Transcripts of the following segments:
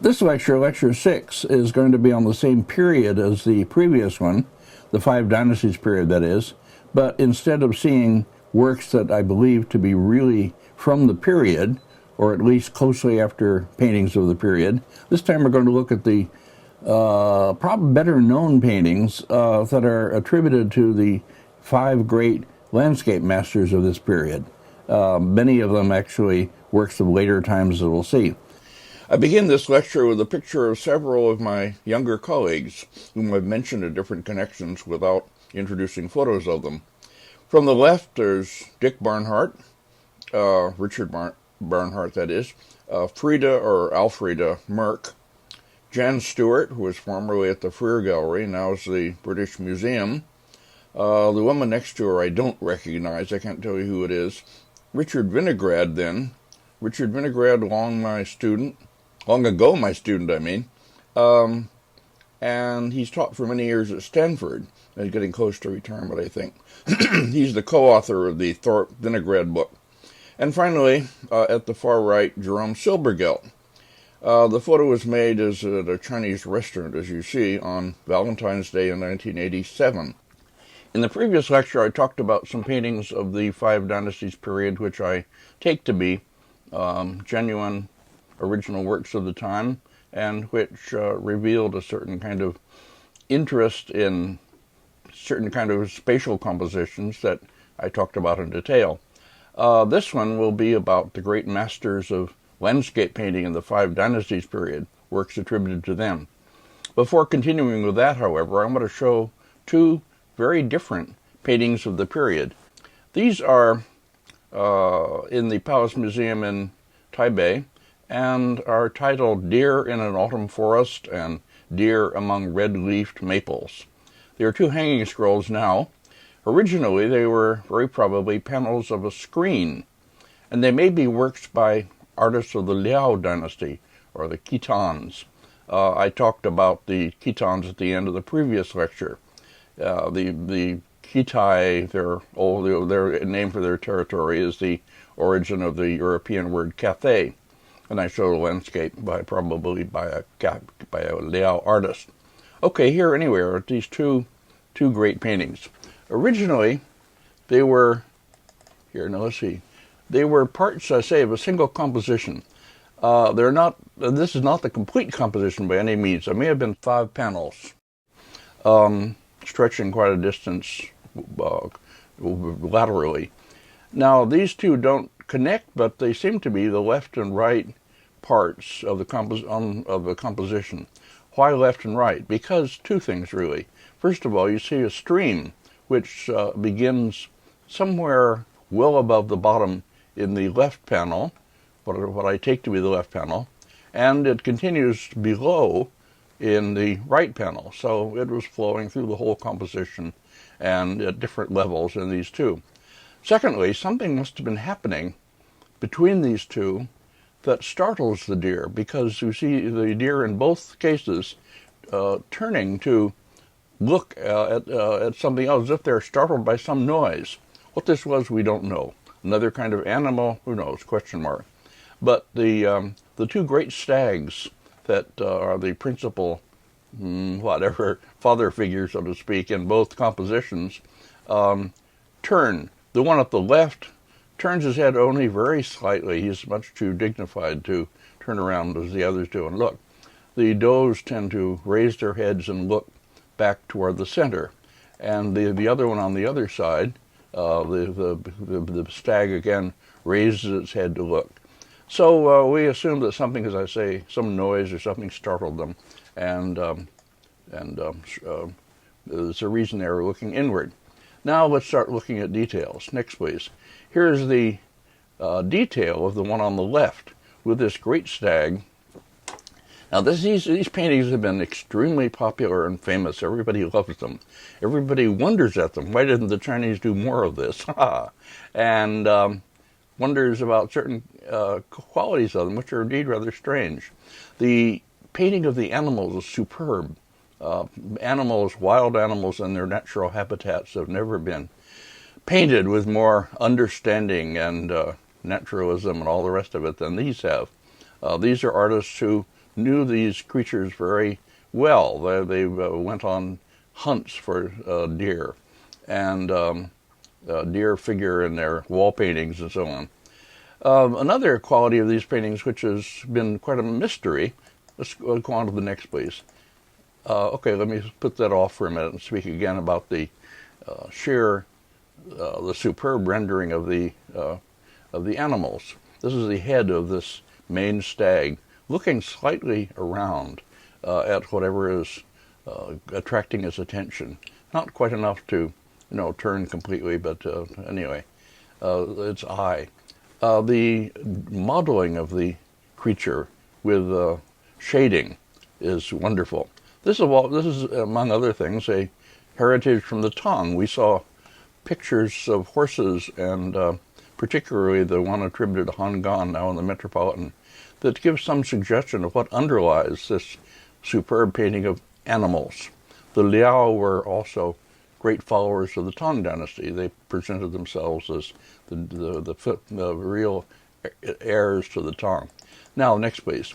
This lecture, Lecture 6, is going to be on the same period as the previous one, the Five Dynasties period, that is, but instead of seeing works that I believe to be really from the period, or at least closely after paintings of the period, this time we're going to look at the probably better known paintings that are attributed to the five great landscape masters of this period. Many of them actually works of later times, as we'll see. I begin this lecture with a picture of several of my younger colleagues, whom I've mentioned in different connections without introducing photos of them. From the left, there's Dick Barnhart, Richard Barnhart, that is, Frida or Alfreda Merck, Jan Stewart, who was formerly at the Freer Gallery, now is the British Museum. The woman next to her I don't recognize, I can't tell you who it is. Richard Vinograd, then. Richard Vinograd, long ago my student, I mean. And he's taught for many years at Stanford. He's getting close to retirement, I think. He's the co-author of the Thorpe Vinograd book. And finally, at the far right, Jerome Silbergelt. The photo was made at a Chinese restaurant, as you see, on Valentine's Day in 1987. In the previous lecture, I talked about some paintings of the Five Dynasties period, which I take to be genuine original works of the time, and which revealed a certain kind of interest in certain kind of spatial compositions that I talked about in detail. This one will be about the great masters of landscape painting in the Five Dynasties period, works attributed to them. Before continuing with that, however, I'm going to show two very different paintings of the period. These are in the Palace Museum in Taipei, and are titled Deer in an Autumn Forest and Deer Among Red-Leafed Maples. They are two hanging scrolls now. Originally, they were very probably panels of a screen, and they may be works by artists of the Liao dynasty, or the Khitans. I talked about the Khitans at the end of the previous lecture. The Khitai, their name for their territory, is the origin of the European word Cathay. And I showed a landscape probably by a Liao artist. Okay, here anyway are these two great paintings. Originally, they were they were parts, I say, of a single composition. This is not the complete composition by any means. There may have been 5 panels, stretching quite a distance laterally. Now, these two don't connect, but they seem to be the left and right parts of the composition. Why left and right? Because two things, really. First of all, you see a stream which begins somewhere well above the bottom in the left panel, what I take to be the left panel, and it continues below in the right panel. So it was flowing through the whole composition and at different levels in these two. Secondly, something must have been happening between these two that startles the deer, because you see the deer in both cases turning to look at something else, as if they're startled by some noise. What this was, we don't know. Another kind of animal, who knows, question mark. But the two great stags that are the principal, father figure, so to speak, in both compositions, turn. The one at the left turns his head only very slightly. He's much too dignified to turn around as the others do and look. The does tend to raise their heads and look back toward the center. And the other one on the other side, the stag again raises its head to look. So we assume that something, as I say, some noise or something startled them, and there's a reason they were looking inward. Now let's start looking at details. Next, please. Here's the detail of the one on the left with this great stag. Now, these paintings have been extremely popular and famous. Everybody loves them. Everybody wonders at them. Why didn't the Chinese do more of this? And wonders about certain qualities of them, which are indeed rather strange. The painting of the animals is superb. Wild animals in their natural habitats have never been painted with more understanding and naturalism and all the rest of it than these have. These are artists who knew these creatures very well. They went on hunts for deer, and deer figure in their wall paintings and so on. Another quality of these paintings, which has been quite a mystery, let's go on to the next, please. Okay, let me put that off for a minute and speak again about the the superb rendering of the animals. This is the head of this maned stag, looking slightly around at whatever is attracting his attention. Not quite enough to, turn completely, but anyway, its eye. The modeling of the creature with shading is wonderful. This is, among other things, a heritage from the Tong. We saw pictures of horses, and particularly the one attributed to Han Gan, now in the Metropolitan, that gives some suggestion of what underlies this superb painting of animals. The Liao were also great followers of the Tong Dynasty. They presented themselves as the real heirs to the Tong. Now, next, please.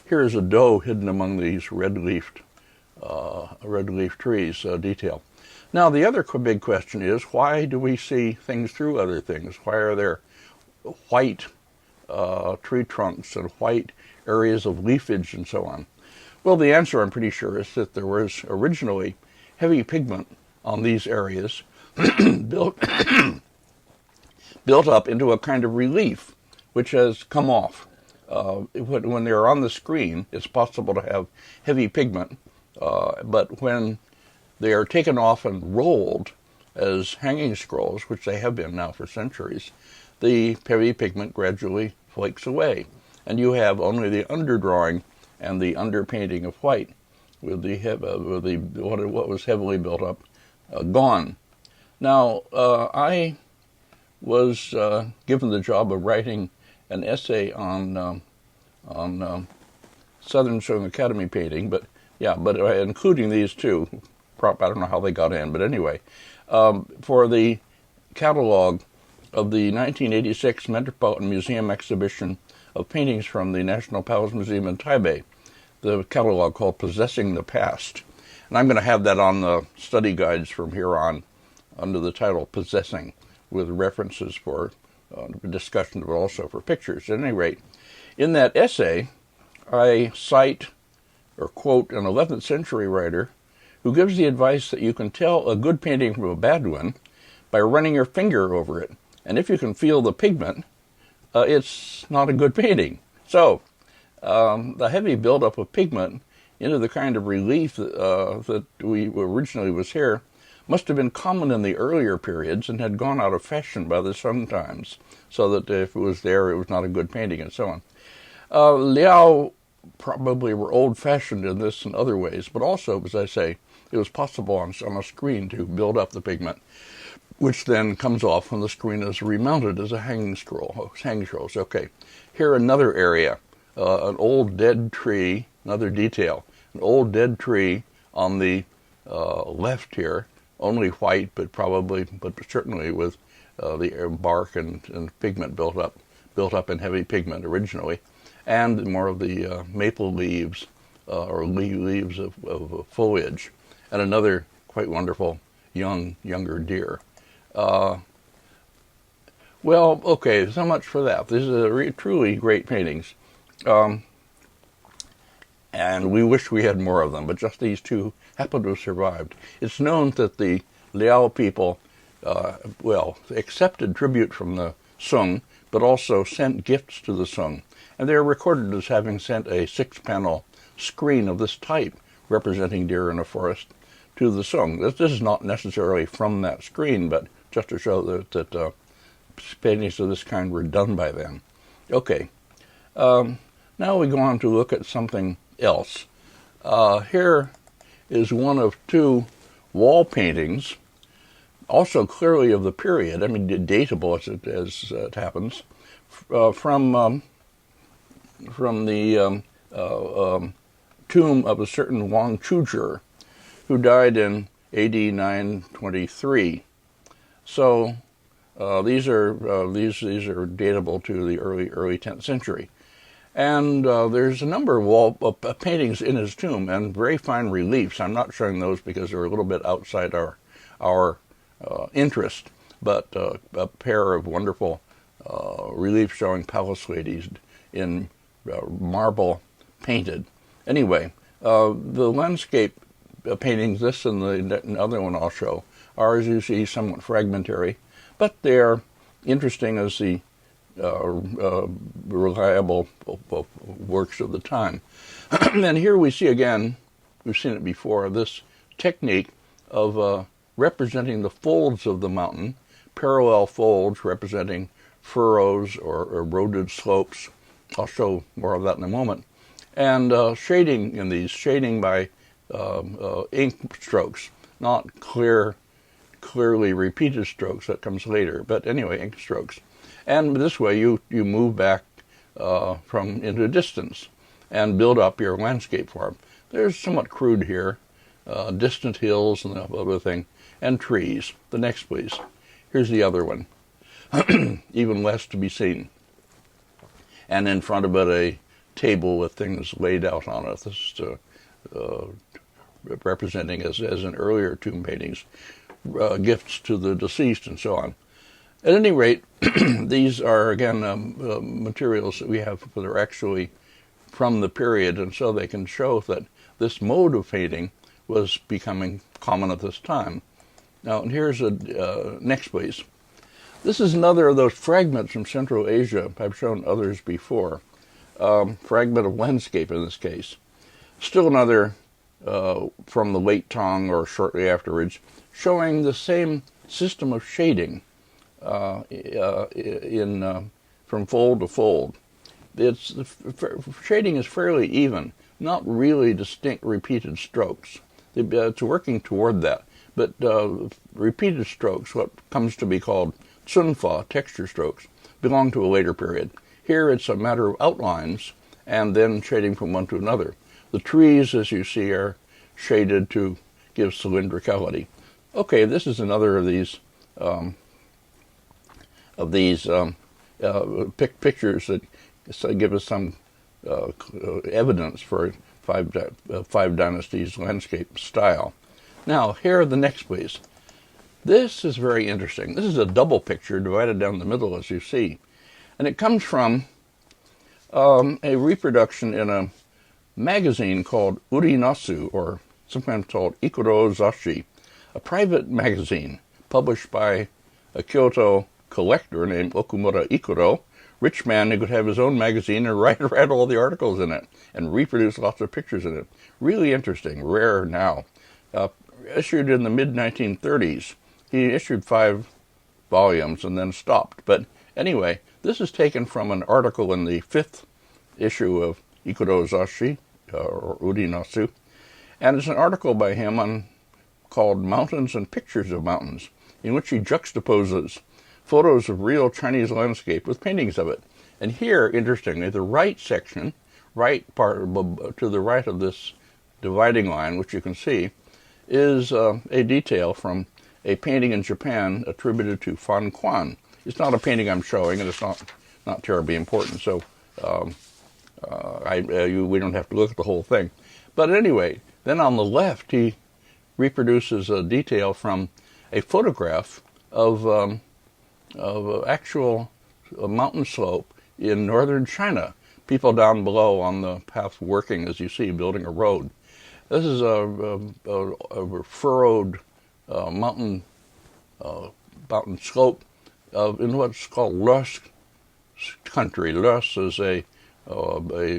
Here is a doe hidden among these red-leaf trees detail. Now, the other big question is, why do we see things through other things? Why are there white tree trunks and white areas of leafage and so on? Well, the answer, I'm pretty sure, is that there was originally heavy pigment on these areas built up into a kind of relief, which has come off. When they're on the screen, it's possible to have heavy pigment, but when they are taken off and rolled as hanging scrolls, which they have been now for centuries, the heavy pigment gradually flakes away, and you have only the underdrawing and the underpainting of white, with what was heavily built up gone. Now, I was given the job of writing an essay on Southern Shang Academy painting, but including these two. I don't know how they got in, but anyway, for the catalog of the 1986 Metropolitan Museum exhibition of paintings from the National Palace Museum in Taipei, the catalog called Possessing the Past. And I'm going to have that on the study guides from here on under the title Possessing, with references for discussion, but also for pictures. At any rate, in that essay, I cite or quote an 11th century writer who gives the advice that you can tell a good painting from a bad one by running your finger over it. And if you can feel the pigment, it's not a good painting. So, the heavy buildup of pigment into the kind of relief that we originally was here must have been common in the earlier periods and had gone out of fashion by the Sung times, so that if it was there, it was not a good painting, and so on. Liao probably were old-fashioned in this and other ways, but also, as I say, it was possible on a screen to build up the pigment, which then comes off when the screen is remounted as a hanging scroll. Hanging scrolls. Okay, here another area, an old dead tree. Another detail: an old dead tree on the left here, only white, but certainly with the bark and pigment built up in heavy pigment originally, and more of the maple leaves or leaves of foliage, and another quite wonderful younger deer. Well, okay, so much for that. These are truly great paintings, and we wish we had more of them, but just these two happen to have survived. It's known that the Liao people, accepted tribute from the Sung, but also sent gifts to the Sung, and they are recorded as having sent a 6-panel screen of this type, representing deer in a forest, to the Sung. This is not necessarily from that screen, but just to show that paintings of this kind were done by them. Okay, now we go on to look at something else. Here is one of two wall paintings, also clearly of the period, datable as it happens, from the tomb of a certain Wang Chuzhi, who died in AD 923. So these are datable to the early 10th century, And there's a number of wall paintings in his tomb, and very fine reliefs. I'm not showing those because they're a little bit outside our interest, but a pair of wonderful reliefs showing palace ladies in marble painted. Anyway, the landscape paintings, this and the other one I'll show, are, as you see, somewhat fragmentary, but they're interesting as the reliable works of the time. And here we see again, we've seen it before, this technique of representing the folds of the mountain, parallel folds representing furrows or eroded slopes. I'll show more of that in a moment. And shading in these, shading by ink strokes, not clearly repeated strokes, that comes later, but anyway, ink strokes. And this way you move back from into distance and build up your landscape form. There's somewhat crude here, distant hills and the other thing, and trees. The next, please. Here's the other one. Even less to be seen. And in front of it a table with things laid out on it. This is representing, as in earlier tomb paintings, gifts to the deceased and so on. At any rate, these are, again, materials that we have that are actually from the period, and so they can show that this mode of painting was becoming common at this time. Now, here's a next, please. This is another of those fragments from Central Asia. I've shown others before. Fragment of landscape in this case. Still another from the late Tong or shortly afterwards, showing the same system of shading from fold to fold. Shading is fairly even, not really distinct repeated strokes. It's working toward that, but repeated strokes, what comes to be called tsunfa, texture strokes, belong to a later period. Here it's a matter of outlines and then shading from one to another. The trees, as you see, are shaded to give cylindricality. Okay, this is another of these pictures that give us some evidence for five dynasties landscape style. Now, here are the next, please. This is very interesting. This is a double picture divided down the middle, as you see. And it comes from a reproduction in a magazine called Urinasu, or sometimes called Ikuro Zashi, a private magazine published by a Kyoto collector named Okumura Ikuro, rich man who could have his own magazine and write all the articles in it and reproduce lots of pictures in it. Really interesting, rare now. Issued in the mid-1930s. He issued 5 volumes and then stopped. But anyway, this is taken from an article in the 5th issue of Ikuro Zashi, or Urinasu, and it's an article by him called Mountains and Pictures of Mountains, in which he juxtaposes photos of real Chinese landscape with paintings of it. And here, interestingly, the right section, right part to the right of this dividing line, which you can see, is a detail from a painting in Japan attributed to Fan Quan. It's not a painting I'm showing, and it's not terribly important, so we don't have to look at the whole thing. But anyway, then on the left, he reproduces a detail from a photograph of actual mountain slope in northern China. People down below on the path working, as you see, building a road. This is a furrowed mountain slope in what's called loess country. Loess is a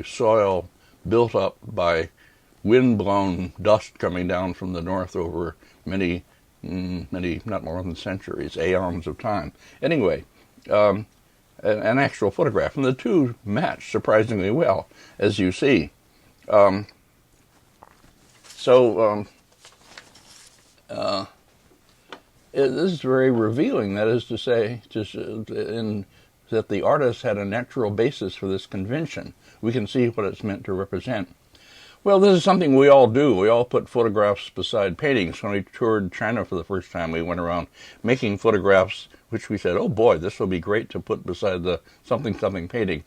soil built up by wind-blown dust coming down from the north over many, not more than centuries, aeons of time. Anyway, an actual photograph, and the two match surprisingly well, as you see. This is very revealing, that is to say, that the artist had a natural basis for this convention. We can see what it's meant to represent. Well, this is something we all do. We all put photographs beside paintings. When we toured China for the first time, we went around making photographs, which we said, oh boy, this will be great to put beside the something painting.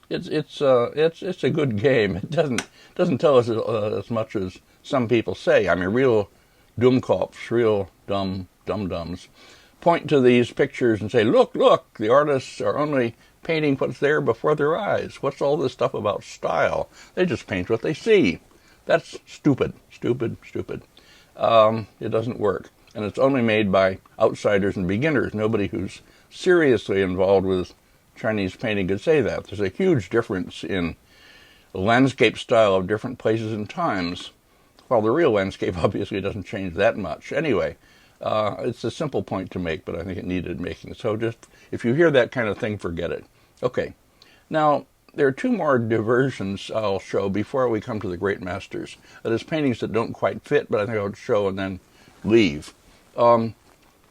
It's a good game. It doesn't tell us as much as some people say. I mean, real Dummkopfs, real dum-dums, point to these pictures and say, look, the artists are only painting what's there before their eyes. What's all this stuff about style? They just paint what they see. That's stupid. It doesn't work. And it's only made by outsiders and beginners. Nobody who's seriously involved with Chinese painting could say that. There's a huge difference in the landscape style of different places and times, while the real landscape obviously doesn't change that much. Anyway, it's a simple point to make, but I think it needed making. So just, if you hear that kind of thing, forget it. Okay, now there are two more diversions I'll show before we come to the great masters. That is, paintings that don't quite fit, but I think I'll show and then leave.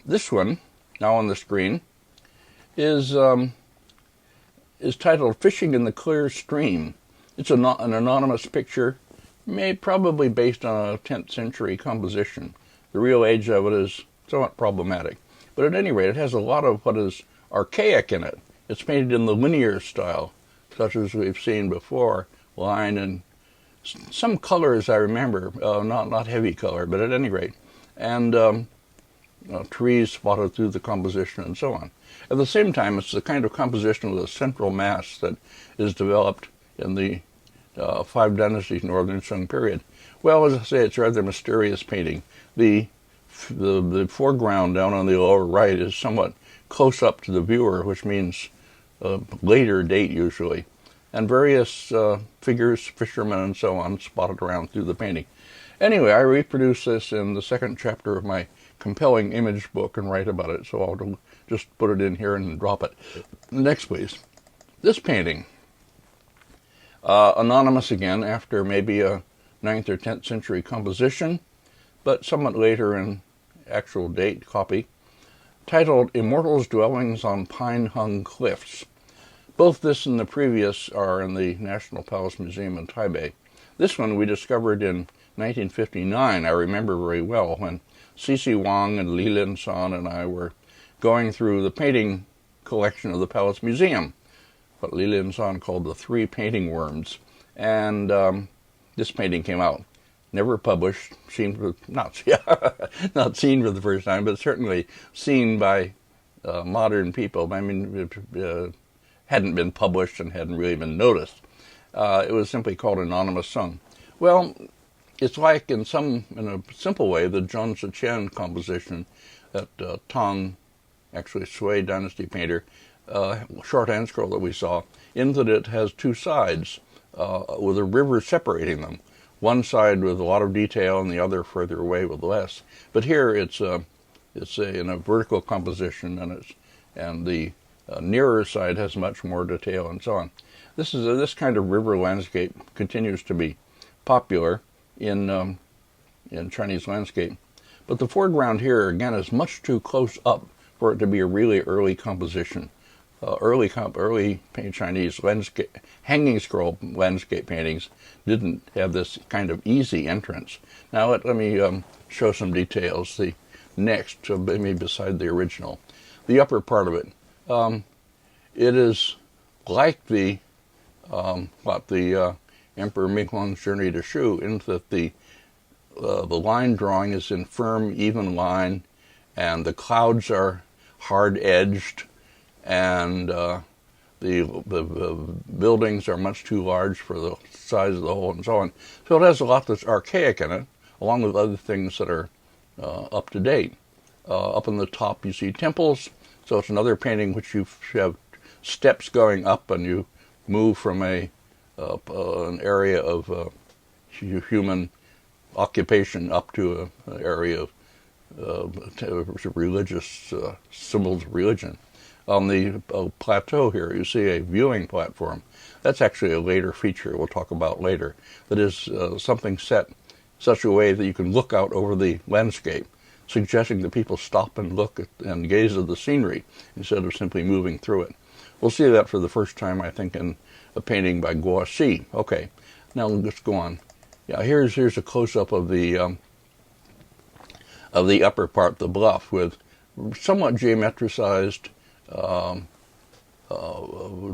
This one, now on the screen, is titled Fishing in the Clear Stream. It's an anonymous picture, probably based on a 10th century composition. The real age of it is somewhat problematic. But at any rate, it has a lot of what is archaic in it. It's painted in the linear style, such as we've seen before, line and some colors I remember, not heavy color, but at any rate. And trees spotted through the composition and so on. At the same time, it's the kind of composition with a central mass that is developed in the Five Dynasties Northern Sung period. Well, as I say, it's a rather mysterious painting. The foreground down on the lower right is somewhat close up to the viewer, which means later date usually. And various figures, fishermen and so on, spotted around through the painting. Anyway, I reproduce this in the second chapter of my compelling image book and write about it, so I'll just put it in here and drop it. Next, please. This painting, anonymous again, after maybe a 9th or 10th century composition, but somewhat later in actual date copy, titled Immortals' Dwellings on Pine-Hung Cliffs. Both this and the previous are in the National Palace Museum in Taipei. This one we discovered in 1959, I remember very well, when C.C. Wang and Li Lin-san and I were going through the painting collection of the Palace Museum, what Li Lin-san called the Three Painting Worms. And this painting came out. Never published, not seen for the first time, but certainly seen by modern people. I mean, it hadn't been published and hadn't really been noticed. It was simply called Anonymous Sung. Well, it's like, in a simple way, the Zhang Ziqian composition that Tong, actually a Sui dynasty painter, shorthand scroll that we saw, in that it has two sides with a river separating them. One side with a lot of detail and the other further away with less. But here it's in a vertical composition, and the nearer side has much more detail and so on. This kind of river landscape continues to be popular in Chinese landscape. But the foreground here, again, is much too close up for it to be a really early composition. Early Chinese landscape, hanging scroll landscape paintings didn't have this kind of easy entrance. Now let me show some details. The next, maybe beside the original, the upper part of it, it is like the Emperor Minghuang's Journey to Shu, in that the line drawing is in firm, even line, and the clouds are hard-edged, and the buildings are much too large for the size of the whole, and so on. So it has a lot that's archaic in it, along with other things that are up to date. Up on the top you see temples, so it's another painting which you have steps going up, and you move from an area of human occupation up to an area of religious symbols of religion. On the plateau here, you see a viewing platform. That's actually a later feature we'll talk about later. That is something set such a way that you can look out over the landscape, suggesting that people stop and look at and gaze at the scenery instead of simply moving through it. We'll see that for the first time, I think, in a painting by Guan. Okay, now let's go on. Yeah, here's a close-up of the upper part, the bluff, with somewhat geometricized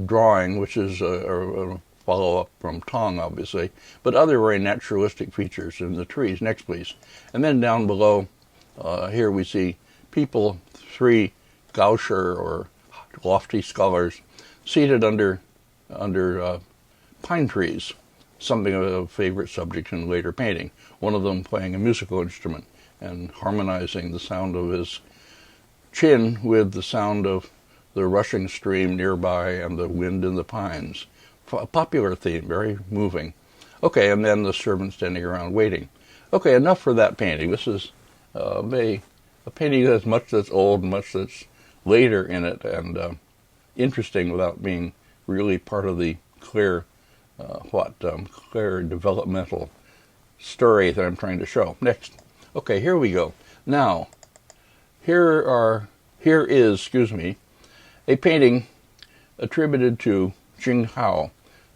drawing, which is a follow-up from Tong, obviously, but other very naturalistic features in the trees. Next, please. And then down below, here we see people, 3 Gausher or lofty scholars, seated under pine trees, something of a favorite subject in later painting. One of them playing a musical instrument and harmonizing the sound of his chin with the sound of the rushing stream nearby and the wind in the pines. A popular theme, very moving. Okay, and then the servant standing around waiting. Okay, enough for that painting. This is a painting that has much that's old, much that's later in it, and interesting without being really part of the clear developmental story that I'm trying to show. Next. Okay, here we go. Now, here is a painting attributed to Jing Hao,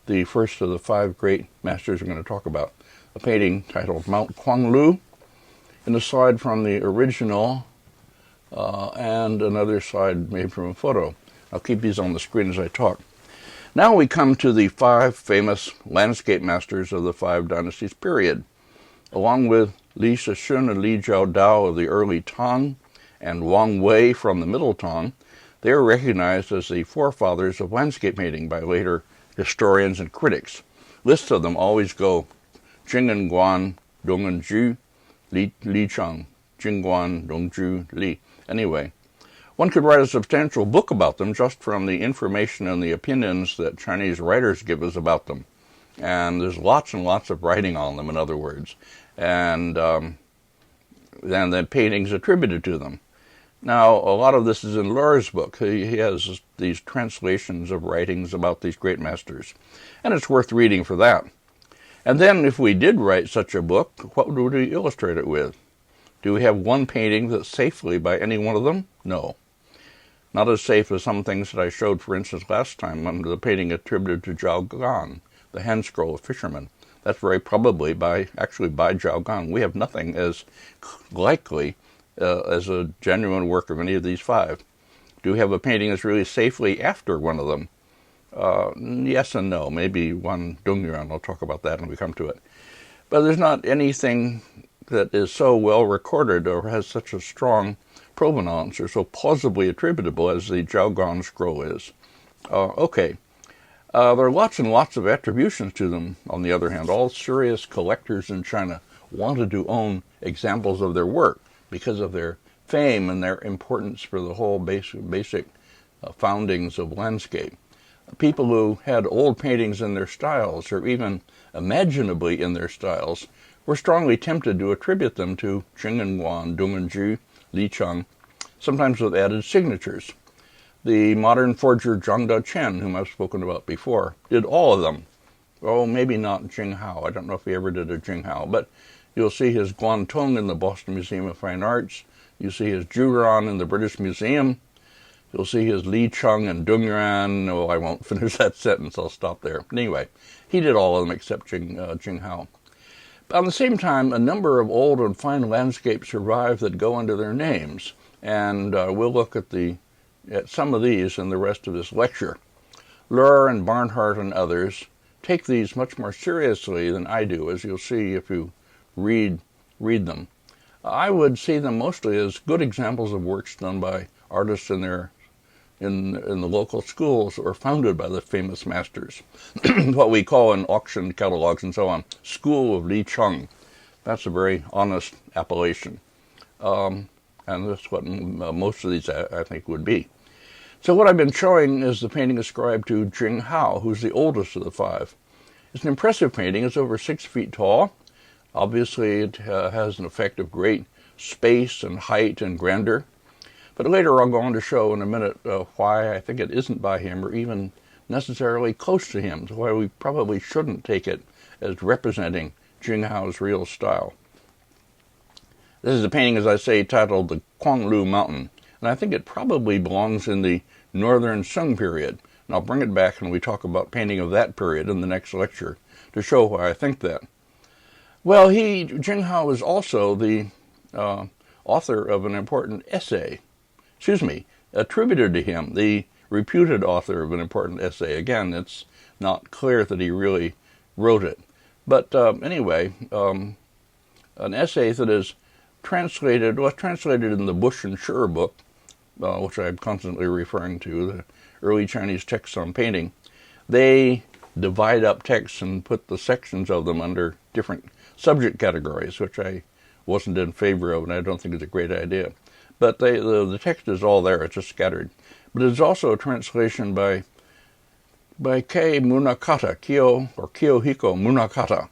the first of the 5 great masters we're going to talk about. A painting titled Mount Quanglu, and a slide from the original, and another slide made from a photo. I'll keep these on the screen as I talk. Now we come to the 5 famous landscape masters of the 5 Dynasties period. Along with Li Shishun and Li Jiaodao of the early Tong, and Wang Wei from the Middle Tong, they are recognized as the forefathers of landscape painting by later historians and critics. Lists of them always go Jing and Guan, Dong and Ju, Li Cheng, Jing Guan, Dong Ju, Li. Anyway, one could write a substantial book about them just from the information and the opinions that Chinese writers give us about them. And there's lots and lots of writing on them, in other words. And then the paintings attributed to them. Now, a lot of this is in Luhr's book. He has these translations of writings about these great masters, and it's worth reading for that. And then, if we did write such a book, what would we illustrate it with? Do we have one painting that's safely by any one of them? No. Not as safe as some things that I showed, for instance, last time, under the painting attributed to Zhao Gan, the hand scroll of fishermen. That's very probably by Zhao Gan. We have nothing as likely as a genuine work of any of these 5. Do we have a painting that's really safely after one of them? Yes and no. Maybe one Dongyuan. I'll talk about that when we come to it. But there's not anything that is so well recorded or has such a strong provenance or so plausibly attributable as the Zhao Gan scroll is. Okay. There are lots and lots of attributions to them, on the other hand. All serious collectors in China wanted to own examples of their work because of their fame and their importance for the whole basic foundings of landscape. People who had old paintings in their styles, or even imaginably in their styles, were strongly tempted to attribute them to Jing and Guan, Dong and Ju, Li Cheng, sometimes with added signatures. The modern forger Zhang Chen, whom I've spoken about before, did all of them. Oh, maybe not Jing Hao. I don't know if he ever did a Jing Hao, but you'll see his Guan Tong in the Boston Museum of Fine Arts. You see his Juran in the British Museum. You'll see his Li Cheng and Dong Yuan. Oh, I won't finish that sentence. I'll stop there. Anyway, he did all of them except Jing Hao. But at the same time, a number of old and fine landscapes survive that go under their names. And we'll look at some of these in the rest of this lecture. Luhr and Barnhart and others take these much more seriously than I do, as you'll see if you read them. I would see them mostly as good examples of works done by artists in the local schools or founded by the famous masters. What we call in auction catalogs and so on, School of Li Cheng. That's a very honest appellation. And that's what most of these, I think, would be. So what I've been showing is the painting ascribed to Jing Hao, who's the oldest of the 5. It's an impressive painting. It's over 6 feet tall. Obviously, it has an effect of great space and height and grandeur. But later I'll go on to show in a minute why I think it isn't by him or even necessarily close to him, so why we probably shouldn't take it as representing Jing Hao's real style. This is a painting, as I say, titled The Quanglu Mountain, and I think it probably belongs in the Northern Sung period. And I'll bring it back when we talk about painting of that period in the next lecture to show why I think that. Well, Jing Hao is also the author of an important essay, attributed to him, the reputed author of an important essay. Again, it's not clear that he really wrote it. But anyway, an essay that is was translated in the Bush and Schur book, which I'm constantly referring to, the early Chinese texts on painting. They divide up texts and put the sections of them under different subject categories, which I wasn't in favor of, and I don't think is a great idea. But the text is all there, it's just scattered. But it's also a translation by Kei Munakata, Kiyohiko Munakata.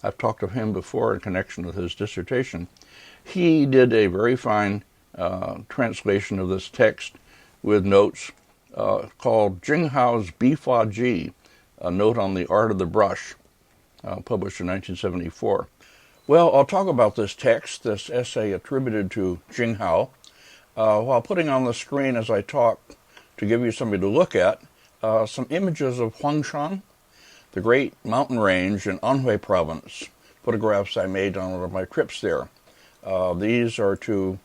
I've talked of him before in connection with his dissertation. He did a very fine translation of this text with notes called Jing Hao's Bifua Ji, a note on the art of the brush, published in 1974. Well, I'll talk about this text, this essay attributed to Jing Hao, while putting on the screen as I talk, to give you something to look at, some images of Huangshan, the great mountain range in Anhui province, photographs I made on one of my trips there. These are to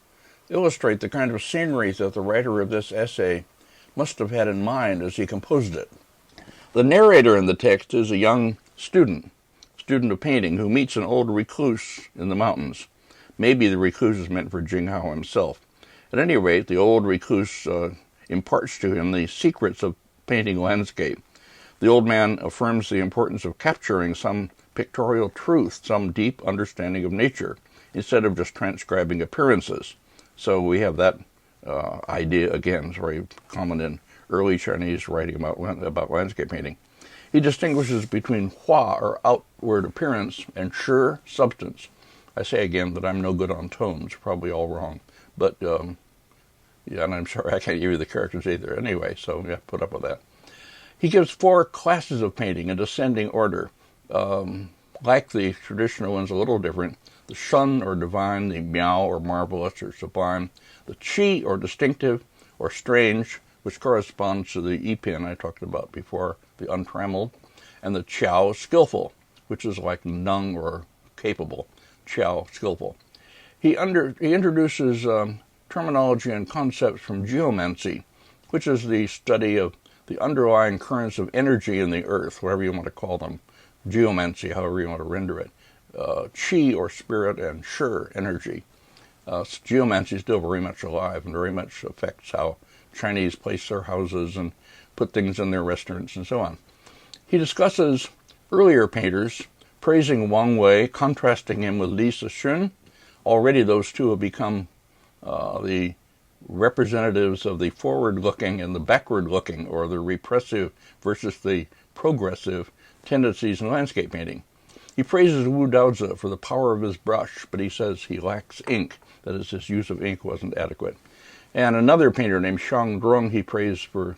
illustrate the kind of scenery that the writer of this essay must have had in mind as he composed it. The narrator in the text is a young student of painting, who meets an old recluse in the mountains. Maybe the recluse is meant for Jing Hao himself. At any rate, the old recluse imparts to him the secrets of painting landscape. The old man affirms the importance of capturing some pictorial truth, some deep understanding of nature, instead of just transcribing appearances. So we have that idea again. It's very common in early Chinese writing about landscape painting. He distinguishes between hua, or outward appearance, and shi, substance. I say again that I'm no good on tones, probably all wrong. But, yeah, and I'm sorry I can't give you the characters either. Anyway, so yeah, put up with that. He gives 4 classes of painting in descending order. Like the traditional ones, a little different. The shun, or divine, the miao, or marvelous, or sublime, the qi, or distinctive, or strange, which corresponds to the ipin I talked about before, the untrammeled, and the qiao, skillful, which is like nung, or capable, qiao, skillful. He introduces terminology and concepts from geomancy, which is the study of the underlying currents of energy in the earth, whatever you want to call them, geomancy, however you want to render it, qi, or spirit, and shi, energy. Geomancy is still very much alive and very much affects how Chinese place their houses and put things in their restaurants and so on. He discusses earlier painters, praising Wang Wei, contrasting him with Li Cixun. Already those two have become the representatives of the forward-looking and the backward-looking, or the repressive versus the progressive tendencies in landscape painting. He praises Wu Daozi for the power of his brush, but he says he lacks ink. That is, his use of ink wasn't adequate. And another painter named Shang Drong he praises for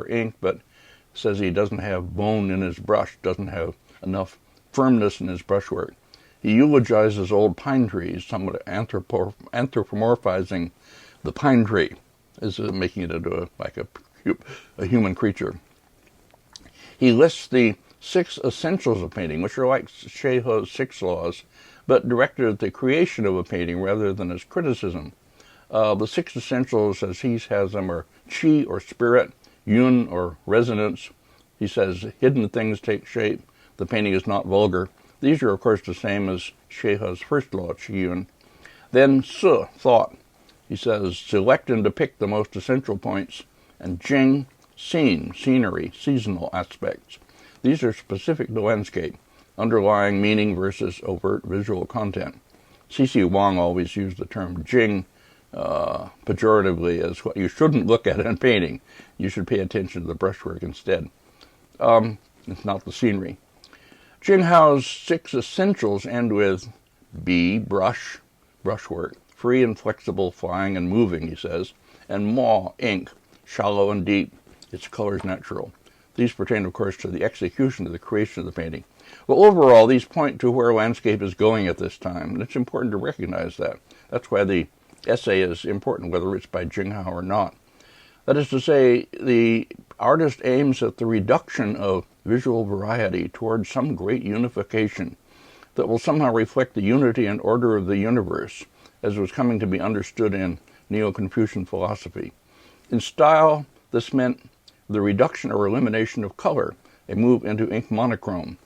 ink, but says he doesn't have bone in his brush, doesn't have enough firmness in his brushwork. He eulogizes old pine trees, somewhat anthropomorphizing the pine tree, as making it into a human creature. He lists the 6 essentials of painting, which are like Shehe's 6 laws, but directed at the creation of a painting rather than as criticism. The 6 essentials, as he has them, are qi, or spirit, yun, or resonance. He says hidden things take shape. The painting is not vulgar. These are, of course, the same as Shehe's first law, qi yun. Then si, thought. He says select and depict the most essential points. And Jing, scene, scenery, seasonal aspects. These are specific to landscape, underlying meaning versus overt visual content. C.C. Wang always used the term Jing pejoratively as what you shouldn't look at in painting. You should pay attention to the brushwork instead. It's not the scenery. Jing Hao's 6 essentials end with B, brushwork, free and flexible, flying and moving, he says, and mo, ink, shallow and deep, its colors natural. These pertain, of course, to the execution of the creation of the painting. Well, overall, these point to where landscape is going at this time, and it's important to recognize that. That's why the essay is important, whether it's by Jing Hao or not. That is to say, the artist aims at the reduction of visual variety towards some great unification that will somehow reflect the unity and order of the universe, as was coming to be understood in Neo-Confucian philosophy. In style, this meant the reduction or elimination of color, a move into ink monochrome.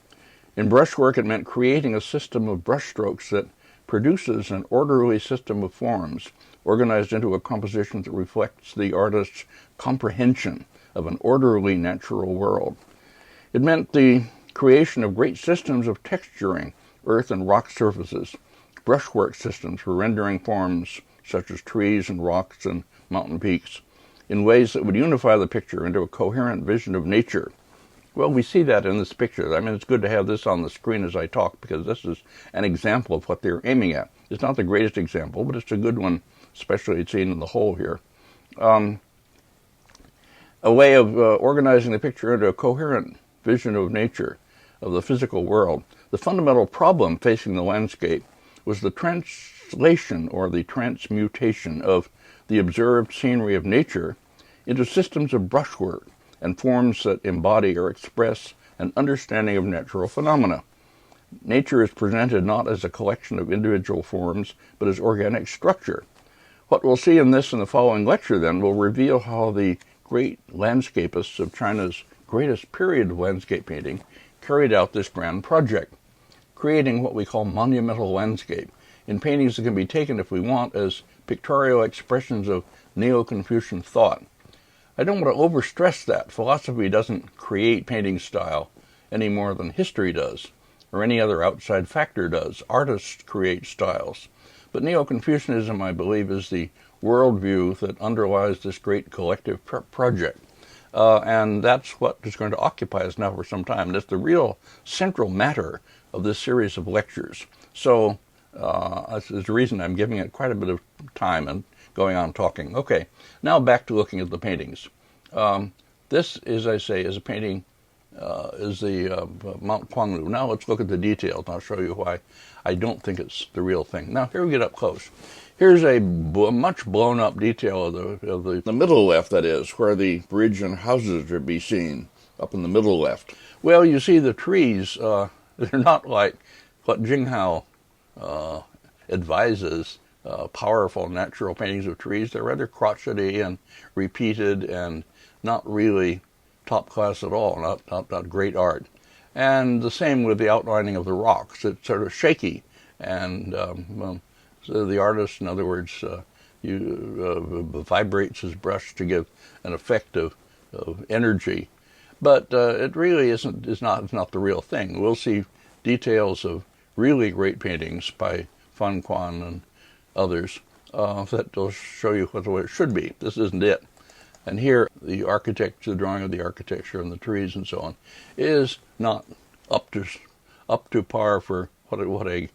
In brushwork, it meant creating a system of brushstrokes that produces an orderly system of forms, organized into a composition that reflects the artist's comprehension of an orderly natural world. It meant the creation of great systems of texturing earth and rock surfaces, brushwork systems for rendering forms such as trees and rocks and mountain peaks, in ways that would unify the picture into a coherent vision of nature. Well, we see that in this picture. I mean, it's good to have this on the screen as I talk, because this is an example of what they're aiming at. It's not the greatest example, but it's a good one, especially seen in the whole here. A way of organizing the picture into a coherent vision of nature, of the physical world. The fundamental problem facing the landscape was the translation or the transmutation of the observed scenery of nature into systems of brushwork and forms that embody or express an understanding of natural phenomena. Nature is presented not as a collection of individual forms, but as organic structure. What we'll see in this and the following lecture, then, will reveal how the great landscapists of China's greatest period of landscape painting carried out this grand project, creating what we call monumental landscape, in paintings that can be taken, if we want, as pictorial expressions of Neo-Confucian thought. I don't want to overstress that. Philosophy doesn't create painting style any more than history does, or any other outside factor does. Artists create styles. But Neo-Confucianism, I believe, is the worldview that underlies this great collective project. And that's what is going to occupy us now for some time. That's the real central matter of this series of lectures. So that's the reason I'm giving it quite a bit of time and going on talking. Okay, now back to looking at the paintings. This, as I say, is a painting, is the Mount Quanglu. Now let's look at the details, and I'll show you why I don't think it's the real thing. Now here we get up close. Here's a much blown up detail of the middle left, that is, where the bridge and houses are to be seen, up in the middle left. Well, you see the trees, they're not like what Jing advises, powerful natural paintings of trees. They're rather crotchety and repeated and not really top class at all, not great art. And the same with the outlining of the rocks. It's sort of shaky, and so the artist, in other words, vibrates his brush to give an effect of energy. But it really is not the real thing. We'll see details of really great paintings by Fan Quan and others that will show you what it should be. This isn't it. And here, the drawing of the architecture and the trees and so on, is not up to par for what a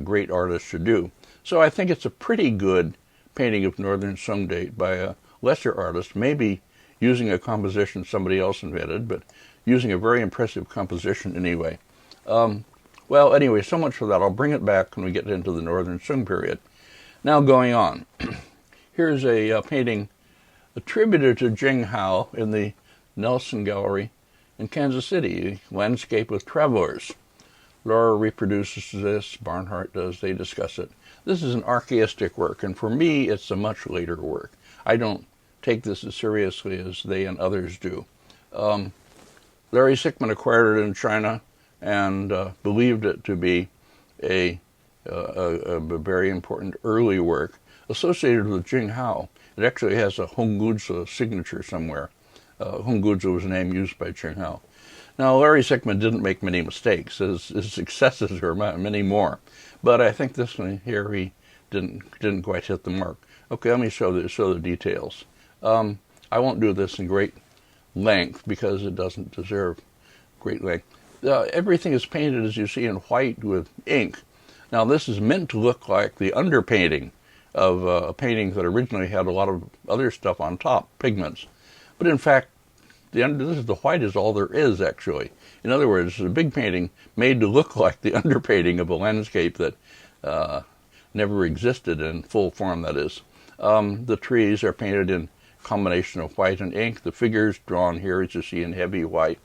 great artist should do. So I think it's a pretty good painting of Northern Sung date by a lesser artist, maybe using a composition somebody else invented, but using a very impressive composition anyway. Well, anyway, so much for that. I'll bring it back when we get into the Northern Sung period. Now going on. Here's a painting attributed to Jing Hao in the Nelson Gallery in Kansas City, Landscape with Travelers. Laura reproduces this, Barnhart does, they discuss it. This is an archaistic work, and for me, it's a much later work. I don't take this as seriously as they and others do. Larry Sickman acquired it in China and believed it to be a very important early work associated with Jing Hao. It actually has a Hongguzi signature somewhere. Hongguzi was a name used by Jing Hao. Now, Larry Sickman didn't make many mistakes. His successes are many more. But I think this one here, he didn't quite hit the mark. Okay, let me show the details. I won't do this in great length because it doesn't deserve great length. Everything is painted, as you see, in white with ink. Now, this is meant to look like the underpainting of a painting that originally had a lot of other stuff on top, pigments. But in fact, the white is all there is, actually. In other words, it's a big painting made to look like the underpainting of a landscape that never existed in full form, that is. The trees are painted in combination of white and ink. The figures drawn here, as you see, in heavy white.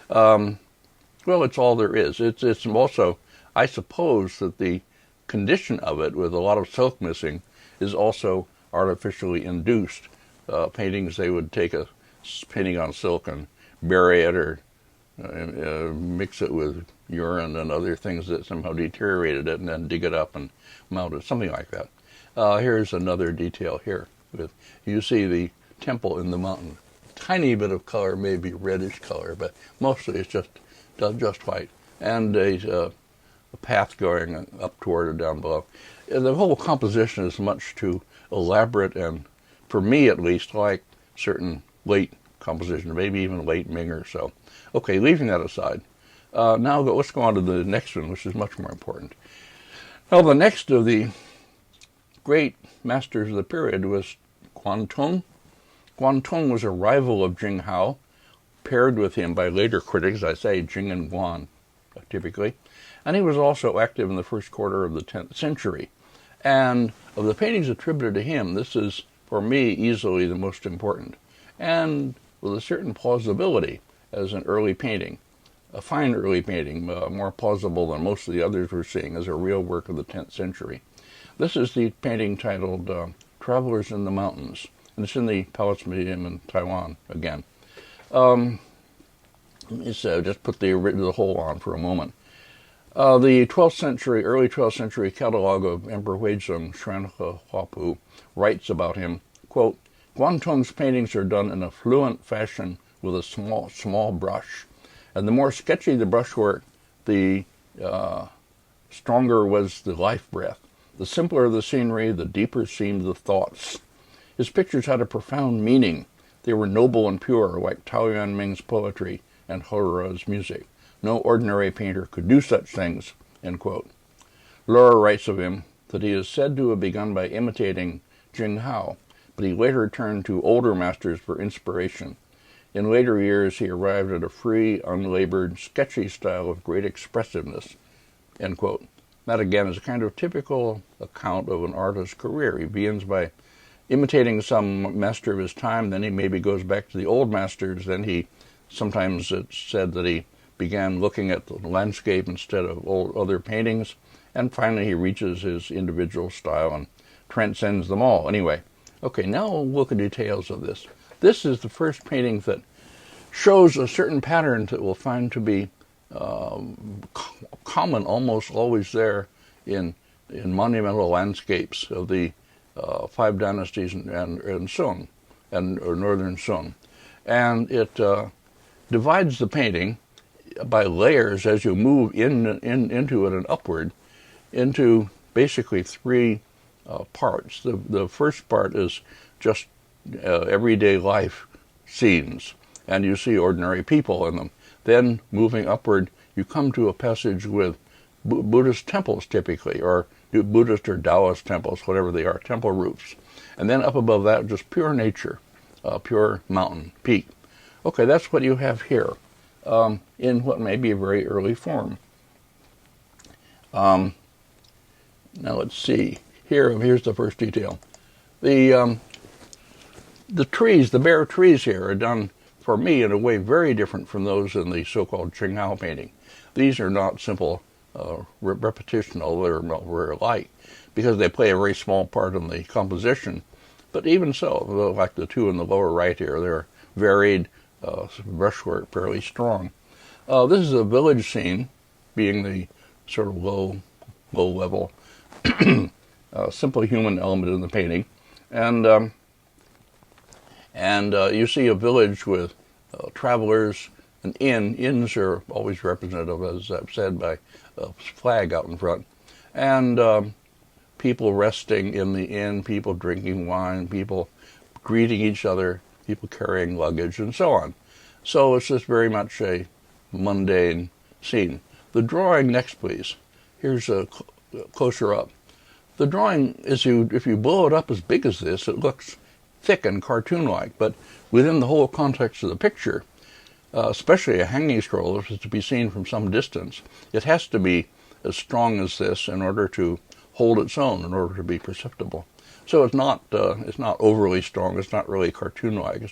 Well, it's all there is. It's also, I suppose, that the condition of it, with a lot of silk missing, is also artificially induced. Paintings, they would take a painting on silk and bury it or mix it with urine and other things that somehow deteriorated it, and then dig it up and mount it, something like that. Here's another detail here. You see the temple in the mountain. Tiny bit of color, maybe reddish color, but mostly it's just white. And a path going up toward or down below. The whole composition is much too elaborate and, for me at least, like certain late compositions, maybe even late Ming or so. Okay, leaving that aside. Now let's go on to the next one, which is much more important. Now, the next of the great masters of the period was Guan Tong. Guan Tong was a rival of Jing Hao, paired with him by later critics, I say Jing and Guan, typically. And he was also active in the first quarter of the 10th century. And of the paintings attributed to him, this is, for me, easily the most important, and with a certain plausibility as an early painting, a fine early painting, more plausible than most of the others we're seeing as a real work of the 10th century. This is the painting titled Travelers in the Mountains, and it's in the Palace Museum in Taiwan again. Just put the whole on for a moment. The 12th century, early 12th century catalog of Emperor Huizong, Xuanhe Huapu, writes about him, quote, Guan Tong's paintings are done in a fluent fashion with a small brush, and the more sketchy the brushwork, the stronger was the life breath. The simpler the scenery, the deeper seemed the thoughts. His pictures had a profound meaning. They were noble and pure, like Tao Yuanming's poetry and Hou's music. No ordinary painter could do such things, end quote. Laura writes of him that he is said to have begun by imitating Jing Hao, but he later turned to older masters for inspiration. In later years, he arrived at a free, unlabored, sketchy style of great expressiveness, end quote. That, again, is a kind of typical account of an artist's career. He begins by imitating some master of his time, then he maybe goes back to the old masters, then sometimes it's said that he began looking at the landscape instead of other paintings, and finally he reaches his individual style and transcends them all. Anyway, okay, now we'll look at details of this. This is the first painting that shows a certain pattern that we'll find to be common, almost always there in monumental landscapes of the 5 dynasties and Sung, or northern Sung. And it divides the painting by layers as you move into it and upward into basically 3 parts. The first part is just everyday life scenes, and you see ordinary people in them. Then, moving upward, you come to a passage with Buddhist temples, typically, or Buddhist or Taoist temples, whatever they are, temple roofs. And then up above that, just pure nature, pure mountain, peak. Okay, that's what you have here, in what may be a very early form. Now let's see. Here's the first detail. The trees, the bare trees here, are done, for me, in a way very different from those in the so-called Cheng Hao painting. These are not simple repetition, although they're very alike, because they play a very small part in the composition. But even so, like the 2 in the lower right here, they're varied, brushwork fairly strong. This is a village scene, being the sort of low level, simple human element in the painting, and you see a village with travelers, an inn. Inns are always representative, as I've said, by a flag out in front, and people resting in the inn, people drinking wine, people greeting each other, people carrying luggage, and so on. So it's just very much a mundane scene. The drawing next, please. Here's a closer up. The drawing, if you blow it up as big as this, it looks thick and cartoon-like, but within the whole context of the picture, especially a hanging scroll, if it's to be seen from some distance, it has to be as strong as this in order to hold its own, in order to be perceptible. So it's not overly strong. It's not really cartoon-like.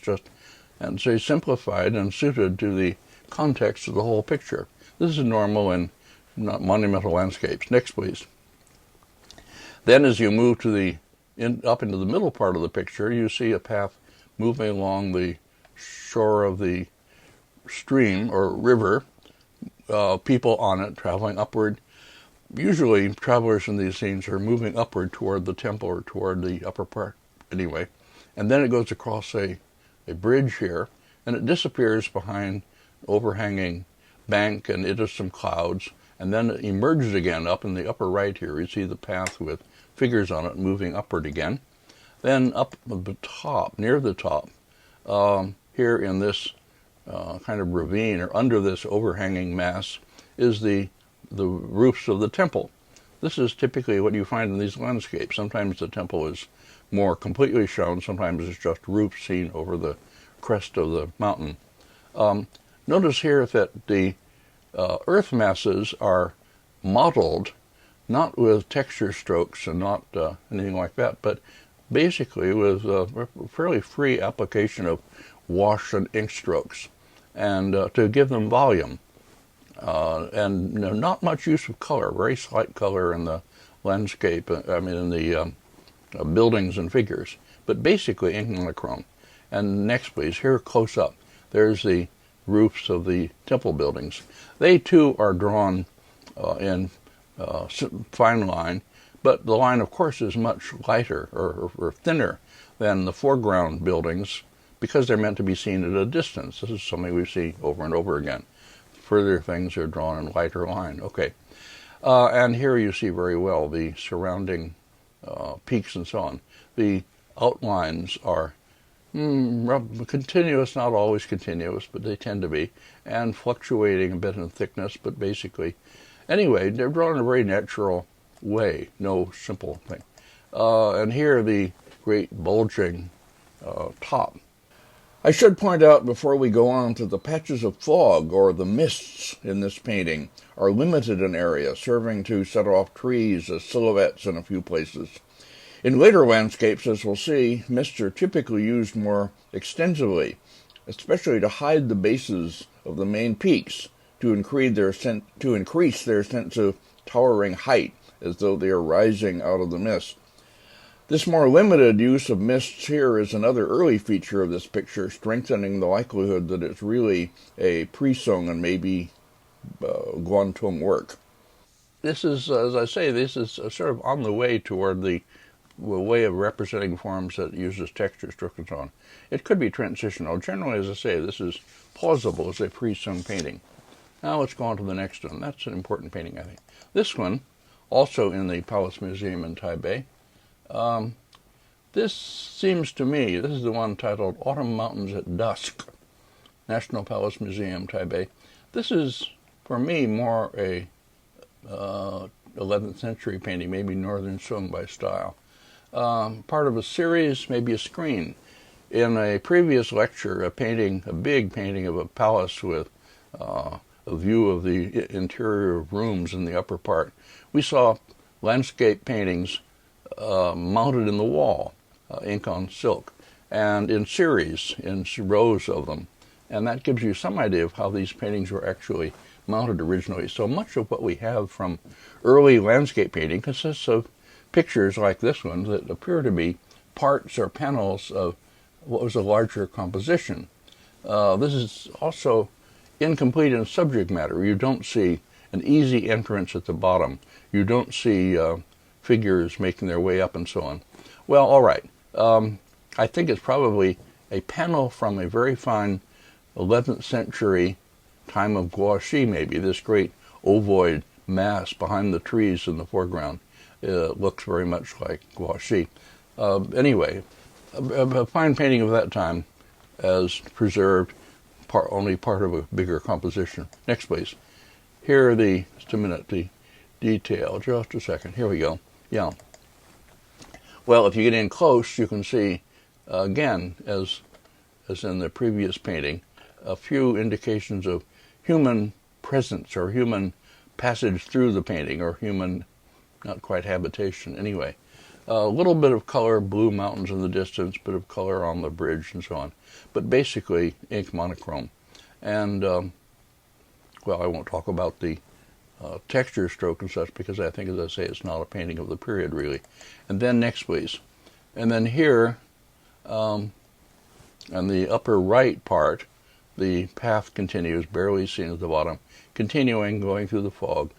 And so simplified and suited to the context of the whole picture. This is normal in monumental landscapes. Next, please. Then, as you move up into the middle part of the picture, you see a path moving along the shore of the stream or river, people on it traveling upward. Usually travelers in these scenes are moving upward toward the temple or toward the upper part anyway. And then it goes across a bridge here, and it disappears behind overhanging bank and into some clouds, and then it emerges again up in the upper right here. You see the path with figures on it moving upward again. Then up at the top, near the top, here in this kind of ravine or under this overhanging mass is the roofs of the temple. This is typically what you find in these landscapes. Sometimes the temple is more completely shown, sometimes it's just roofs seen over the crest of the mountain. Notice here that the earth masses are modeled not with texture strokes and not anything like that, but basically with a fairly free application of wash and ink strokes, and to give them volume. And not much use of color, very slight color in the landscape, in the buildings and figures, but basically ink monochrome. And next, please, here close up, there's the roofs of the temple buildings. They too are drawn in fine line, but the line, of course, is much lighter or thinner than the foreground buildings because they're meant to be seen at a distance. This is something we see over and over again. Further things are drawn in lighter line. Okay. And here you see very well the surrounding peaks and so on. The outlines are continuous, not always continuous, but they tend to be, and fluctuating a bit in thickness, but basically, anyway, they're drawn in a very natural way, no simple thing. And here the great bulging top. I should point out before we go on that the patches of fog, or the mists, in this painting are limited in area, serving to set off trees as silhouettes in a few places. In later landscapes, as we'll see, mists are typically used more extensively, especially to hide the bases of the main peaks, to increase their sense of towering height, as though they are rising out of the mist. This more limited use of mists here is another early feature of this picture, strengthening the likelihood that it's really a pre-Song and maybe Guan Tong work. This is, as I say, this is sort of on the way toward the way of representing forms that uses texture strokes and so on. It could be transitional. Generally, as I say, this is plausible as a pre-Song painting. Now let's go on to the next one. That's an important painting, I think. This one, also in the Palace Museum in Taipei. This seems to me, this is the one titled Autumn Mountains at Dusk, National Palace Museum, Taipei. This is, for me, more a 11th century painting, maybe Northern Song by style. Part of a series, maybe a screen. In a previous lecture, a big painting of a palace with a view of the interior rooms in the upper part, we saw landscape paintings mounted in the wall, ink on silk, and in series, in rows of them. And that gives you some idea of how these paintings were actually mounted originally. So much of what we have from early landscape painting consists of pictures like this one that appear to be parts or panels of what was a larger composition. This is also incomplete in subject matter. You don't see an easy entrance at the bottom. You don't see figures making their way up and so on. Well, all right. I think it's probably a panel from a very fine 11th century time of Guaxi, maybe, this great ovoid mass behind the trees in the foreground. Looks very much like Guaxi. Anyway, a fine painting of that time as preserved, only part of a bigger composition. Next, please. Here are just a minute, the detail. Just a second. Here we go. Yeah. Well, if you get in close, you can see, again, as in the previous painting, a few indications of human presence or human passage through the painting, or human, not quite habitation, anyway. A little bit of color, blue mountains in the distance, bit of color on the bridge and so on. But basically, ink monochrome. And, well, I won't talk about the texture stroke and such, because I think, as I say, it's not a painting of the period, really. And then next, please. And then here, And the upper right part, the path continues, barely seen at the bottom, continuing, going through the fog,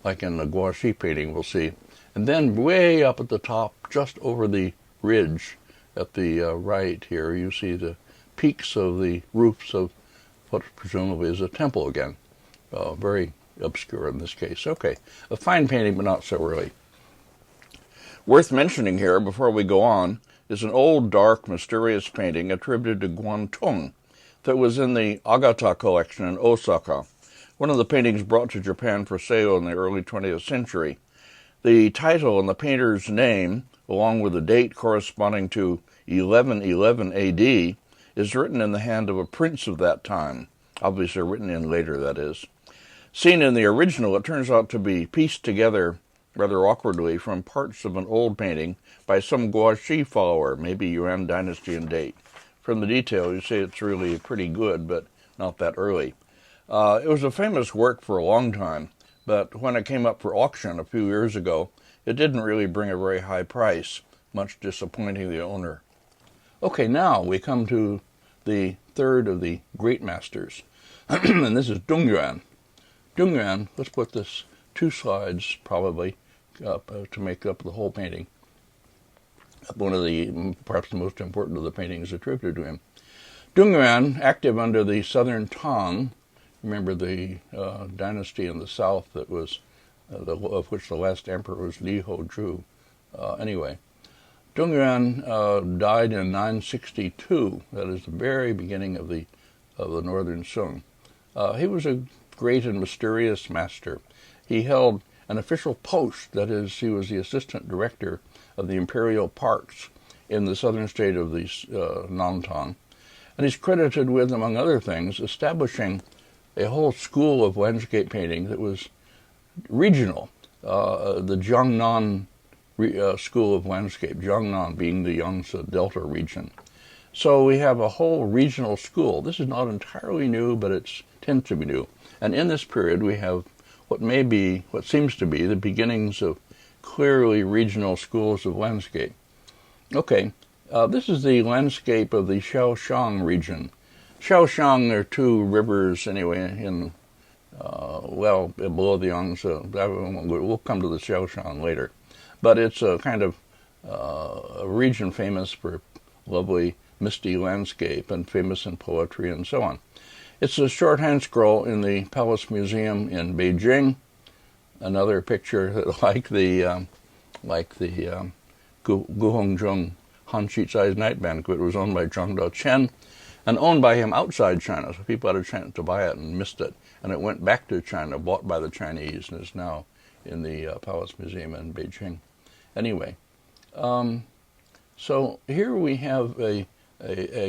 like in the gouache painting we'll see. And then way up at the top, just over the ridge at the right here, you see the peaks of the roofs of what presumably is a temple again. Very obscure in this case. Okay, a fine painting, but not so early. Worth mentioning here, before we go on, is an old, dark, mysterious painting attributed to Guan Tong that was in the Agata collection in Osaka, one of the paintings brought to Japan for sale in the early 20th century. The title and the painter's name, along with the date corresponding to 1111 AD, is written in the hand of a prince of that time, obviously written in later, that is. Seen in the original, it turns out to be pieced together rather awkwardly from parts of an old painting by some gouache follower, maybe Yuan Dynasty in date. From the detail, you see it's really pretty good, but not that early. It was a famous work for a long time, but when it came up for auction a few years ago, it didn't really bring a very high price, much disappointing the owner. Okay, now we come to the third of the great masters, and this is Yuan. Yuan, let's put this 2 slides probably up to make up the whole painting. One of the, perhaps the most important of the paintings attributed to him. Yuan, active under the southern Tong, remember the dynasty in the south that was, of which the last emperor was Li Hou-ju. Anyway, Yuan died in 962. That is the very beginning of the northern Sung. He was a great and mysterious master. He held an official post, that is, he was the assistant director of the imperial parks in the southern state of the Nantong, and he's credited with, among other things, establishing a whole school of landscape painting that was regional, the Jiangnan school of landscape, Jiangnan being the Yangtze Delta region. So we have a whole regional school. This is not entirely new, but it tends to be new. And in this period, we have what seems to be the beginnings of clearly regional schools of landscape. Okay, this is the landscape of the Shaoxiang region. Shaoxiang, there are 2 rivers anyway in below the Yangtze. We'll come to the Shaoxiang later, but it's a kind of a region famous for lovely misty landscape and famous in poetry and so on. It's a shorthand scroll in the Palace Museum in Beijing. Another picture like the Guhongzheng Han Shizai's Night Banquet was owned by Zhang Daoqian and owned by him outside China, so people had a chance to buy it and missed it. And it went back to China, bought by the Chinese, and is now in the Palace Museum in Beijing. Anyway, so here we have a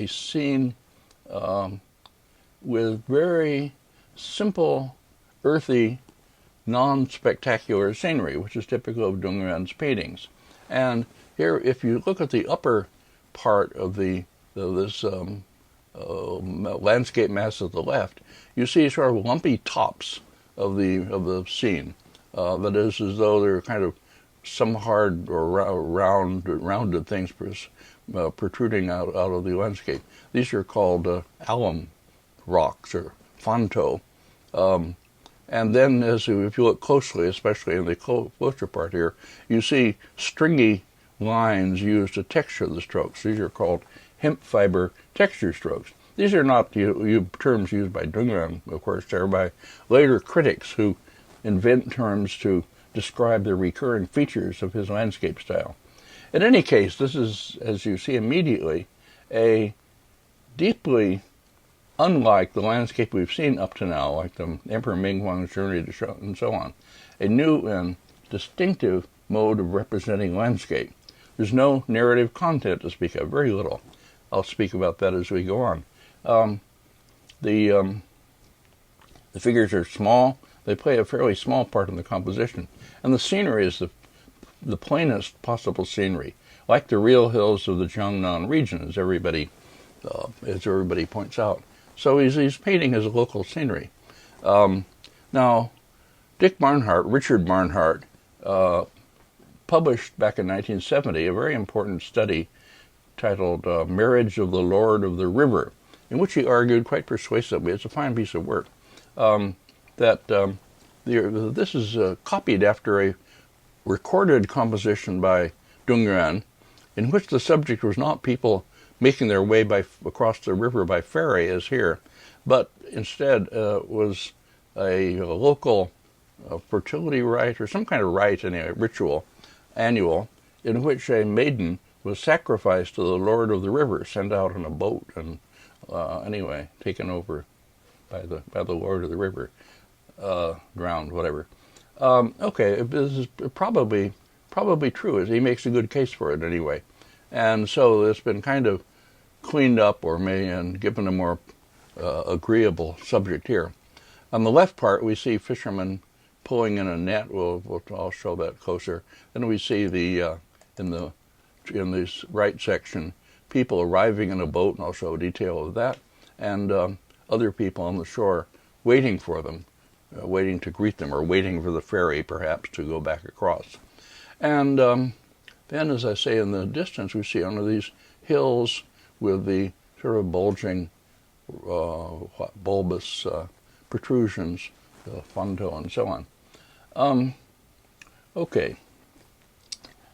scene with very simple, earthy, non-spectacular scenery, which is typical of Yuan's paintings. And here, if you look at the upper part of this landscape mass at the left, you see sort of lumpy tops of the scene. That is, as though they're kind of some hard or rounded things protruding out of the landscape. These are called alum rocks or fanto. And then if you look closely, especially in the closer part here, you see stringy lines used to texture the strokes. These are called hemp fiber texture strokes. These are not terms used by Yuan, of course. They're by later critics who invent terms to describe the recurring features of his landscape style. In any case, this is, as you see immediately, a deeply unlike the landscape we've seen up to now, like the Emperor Ming Huang's journey to Shou and so on, a new and distinctive mode of representing landscape. There's no narrative content to speak of, very little. I'll speak about that as we go on. The figures are small. They play a fairly small part in the composition. And the scenery is the plainest possible scenery, like the real hills of the Jiangnan region, as everybody points out. So he's painting his local scenery. Now, Richard Barnhart, published back in 1970 a very important study titled Marriage of the Lord of the River, in which he argued quite persuasively, it's a fine piece of work, that this is copied after a recorded composition by Yuan, in which the subject was not people making their way across the river by ferry, as here, but instead was a local fertility rite, or some kind of rite, in a ritual, annual, in which a maiden was sacrificed to the Lord of the River, sent out in a boat, and anyway, taken over by the Lord of the River, drowned, whatever. Okay, this is probably true. He makes a good case for it anyway, and so it's been kind of cleaned up and given a more agreeable subject here. On the left part, we see fishermen pulling in a net. I'll show that closer. Then we see in this right section, people arriving in a boat, and I'll show a detail of that, and other people on the shore waiting for them, waiting to greet them, or waiting for the ferry, perhaps, to go back across. And then, as I say, in the distance, we see under these hills with the sort of bulging, bulbous protrusions, the fondo, and so on. Okay.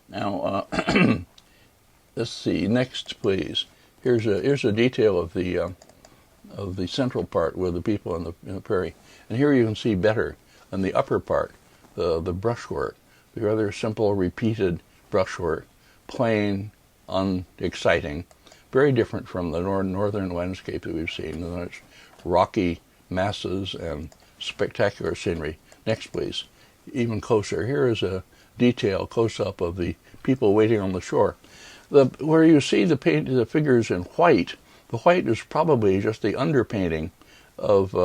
Now, let's see. Next, please. Here's a detail of the central part with the people in the prairie, and here you can see better in the upper part the brushwork, the rather simple, repeated brushwork, plain, unexciting, very different from the northern landscape that we've seen. And it's rocky masses and spectacular scenery. Next, please. Even closer. Here is a detail close-up of the people waiting on the shore. Where you see the figures in white, the white is probably just the underpainting of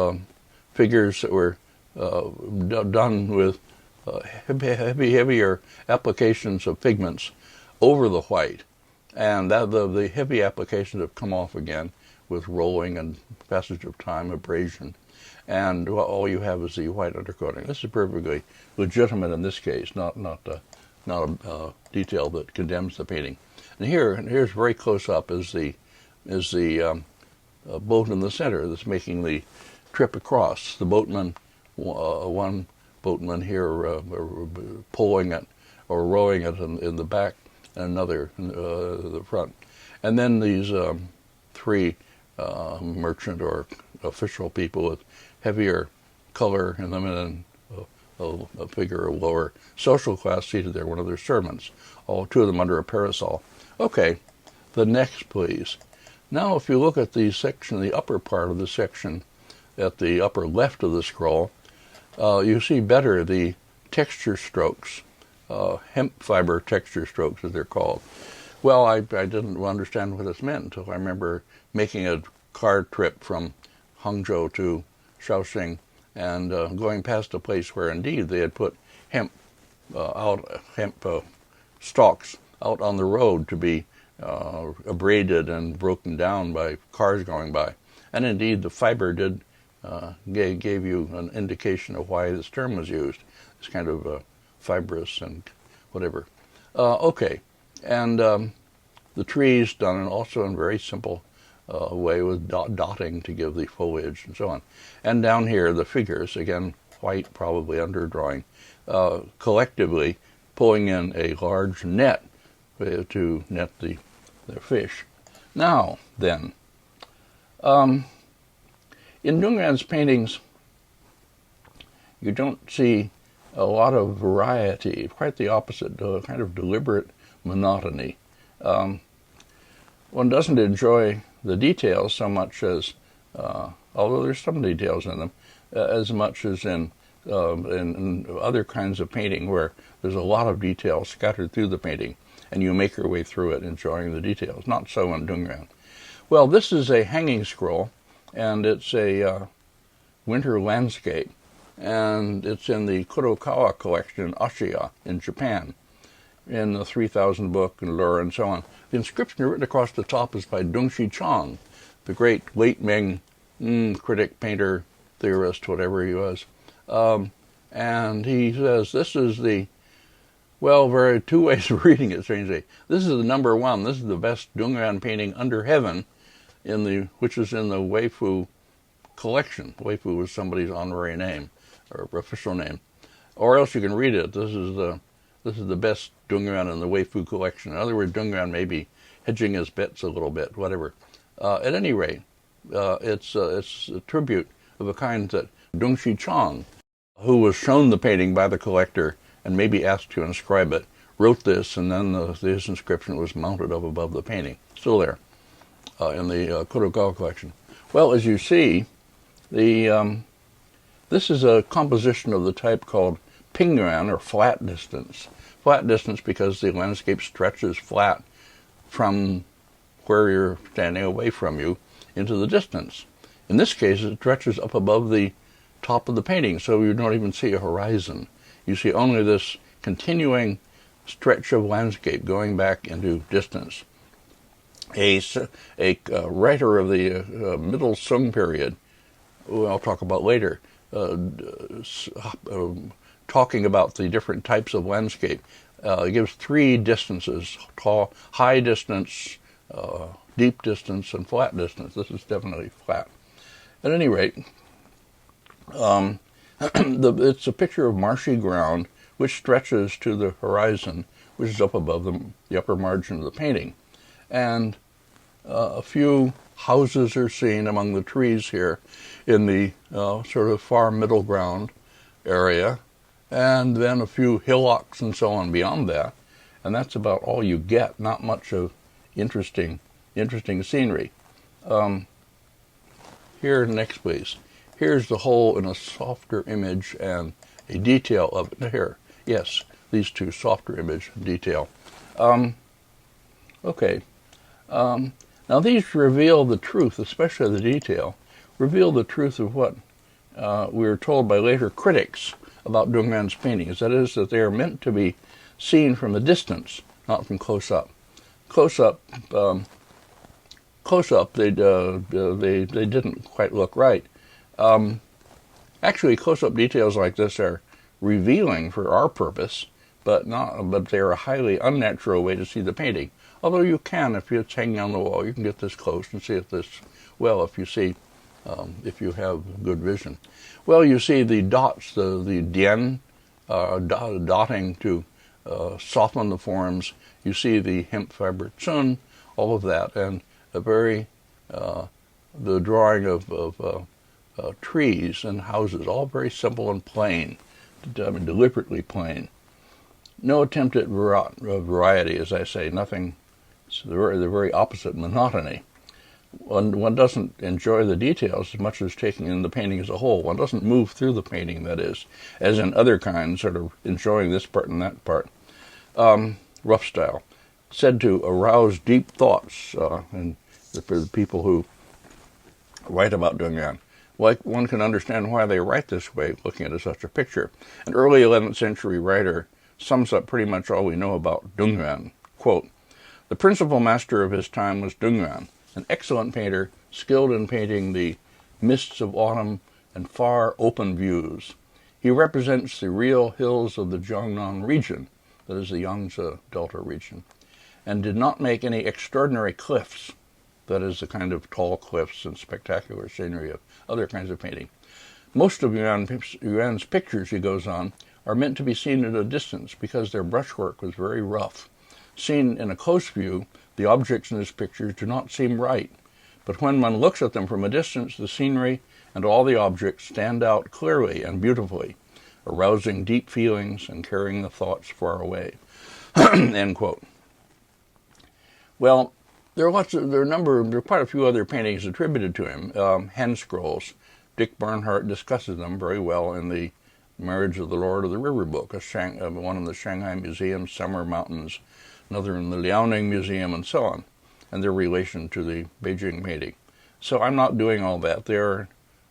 figures that were done with heavier applications of pigments over the white, and that the heavy applications have come off again with rolling and passage of time, abrasion, and all you have is the white undercoating. This is perfectly legitimate in this case, not a detail that condemns the painting. And here's very close up is the boat in the center that's making the trip across. The boatman, one boatman here pulling it or rowing it in the back, and another in the front. And then these three merchant or official people with heavier color in them, and a figure of lower social class seated there, one of their servants, all two of them under a parasol. Okay, the next, please. Now, if you look at the section, the upper part of the section, at the upper left of the scroll, you see better the texture strokes, hemp fiber texture strokes, as they're called. Well, I didn't understand what this meant until I remember making a car trip from Hangzhou to Shaoxing and going past a place where indeed they had put hemp stalks out on the road to be abraded and broken down by cars going by. And indeed, the fiber did gave you an indication of why this term was used. It's kind of fibrous and whatever. Okay, and the trees done also in very simple way with dotting to give the foliage and so on. And down here, the figures, again, white, probably underdrawing, collectively pulling in a large net to net the fish. Now, then, in Yuan's paintings, you don't see a lot of variety, quite the opposite, a kind of deliberate monotony. One doesn't enjoy the details so much as, although there's some details in them, as much as in other kinds of painting where there's a lot of detail scattered through the painting, and you make your way through it enjoying the details. Not so in Yuan. Well, this is a hanging scroll, and it's a winter landscape, and it's in the Kurokawa collection in Ashiya in Japan, in the 3000 book and lore and so on. The inscription written across the top is by Dongxi Chang, the great late Ming critic, painter, theorist, whatever he was. And he says, this is Well, there are two ways of reading it, strangely. This is the number one. This is the best Dungyuan painting under heaven, which is in the Weifu collection. Weifu was somebody's honorary name or official name, or else you can read it. This is the best Dungyuan in the Weifu collection. In other words, Dungyuan may be hedging his bets a little bit, whatever. At any rate, it's a tribute of a kind that Dongxi Chang, who was shown the painting by the collector and maybe asked to inscribe it, wrote this, and then his inscription was mounted up above the painting. Still there in the Kodokawa collection. Well, as you see, this is a composition of the type called pingyuan, or flat distance. Flat distance because the landscape stretches flat from where you're standing away from you into the distance. In this case, it stretches up above the top of the painting, so you don't even see a horizon. You see only this continuing stretch of landscape going back into distance. A writer of the Middle Sung period, who I'll talk about later, talking about the different types of landscape, gives three distances: high distance, deep distance, and flat distance. This is definitely flat. At any rate, it's a picture of marshy ground which stretches to the horizon, which is up above the upper margin of the painting. And a few houses are seen among the trees here in the sort of far middle ground area, and then a few hillocks and so on beyond that. And that's about all you get, not much of interesting scenery. Here, next please. Here's the whole in a softer image and a detail of it. Here, yes, these two, softer image and detail. Okay. Now these reveal the truth, especially the detail, reveal the truth of what we were told by later critics about Dungyuan's paintings. That is, that they are meant to be seen from a distance, not from close up. Close up, they didn't quite look right. Actually, close-up details like this are revealing for our purpose, but they're a highly unnatural way to see the painting. Although you can, if it's hanging on the wall, you can get this close and see if you have good vision. Well, you see the dots, the dian, dotting to soften the forms. You see the hemp fiber tsun, all of that, and the drawing of trees and houses, all very simple and plain, deliberately plain. No attempt at variety, as I say, nothing. It's the very opposite, monotony. One doesn't enjoy the details as much as taking in the painting as a whole. One doesn't move through the painting, that is, as in other kinds, sort of enjoying this part and that part. Rough style. Said to arouse deep thoughts, and for the people who write about Dungyuan. One can understand why they write this way, looking at such a picture. An early 11th century writer sums up pretty much all we know about Dungyuan. Quote, "The principal master of his time was Dungyuan, an excellent painter, skilled in painting the mists of autumn and far open views. He represents the real hills of the Jiangnan region," that is the Yangtze Delta region, "and did not make any extraordinary cliffs," that is the kind of tall cliffs and spectacular scenery of other kinds of painting. "Most of Yuan's pictures," he goes on, "are meant to be seen at a distance because their brushwork was very rough. Seen in a close view, the objects in his pictures do not seem right, but when one looks at them from a distance, the scenery and all the objects stand out clearly and beautifully, arousing deep feelings and carrying the thoughts far away." End quote. Well, there are quite a few other paintings attributed to him. Hen scrolls. Dick Barnhart discusses them very well in the Marriage of the Lord of the River book, one in the Shanghai Museum, Summer Mountains, another in the Liaoning Museum, and so on, and their relation to the Beijing painting. So I'm not doing all that. They're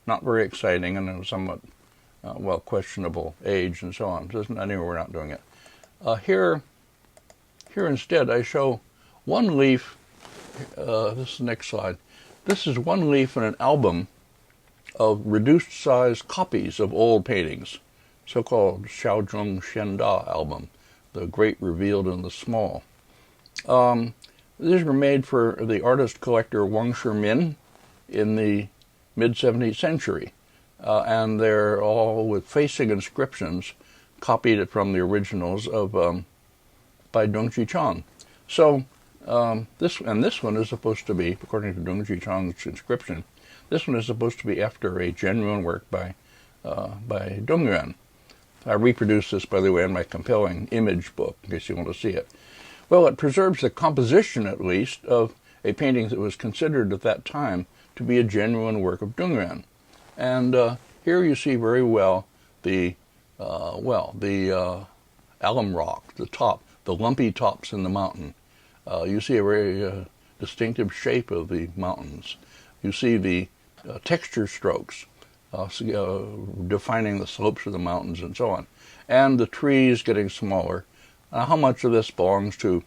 not very exciting and of somewhat, questionable age and so on. Anyway, we're not doing it. Here instead, I show one leaf. This is the next slide. This is one leaf in an album of reduced-size copies of old paintings, so-called Xiaozhong Xianda album, the great revealed in the small. These were made for the artist collector Wang Shimin in the mid-17th century, and they're all with facing inscriptions copied from the originals of by Dongji Chang. So this one is supposed to be, according to Dongji Chang's inscription, this one is supposed to be after a genuine work by Dong Yuan. I reproduced this, by the way, in my compelling image book, in case you want to see it. Well, it preserves the composition, at least, of a painting that was considered at that time to be a genuine work of Dong Yuan. And here you see very well the alum rock, the top, the lumpy tops in the mountain. You see a very distinctive shape of the mountains. You see the texture strokes defining the slopes of the mountains and so on. And the trees getting smaller. How much of this belongs to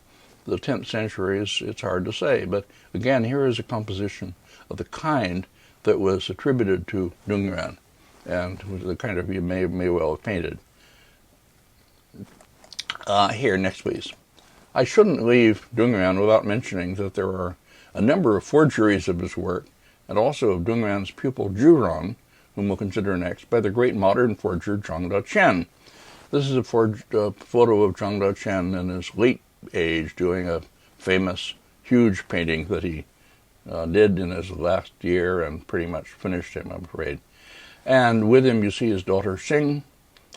the 10th century it's hard to say. But again, here is a composition of the kind that was attributed to Dong Yuan, and the kind of you may well have painted. Here, next please. I shouldn't leave Dong Yuan without mentioning that there are a number of forgeries of his work, and also of Dong Yuan's pupil Juran, whom we'll consider next, by the great modern forger Zhang Daqian. This is a forged photo of Zhang Daqian in his late age doing a famous, huge painting that he did in his last year and pretty much finished him, I'm afraid. And with him you see his daughter Cheng,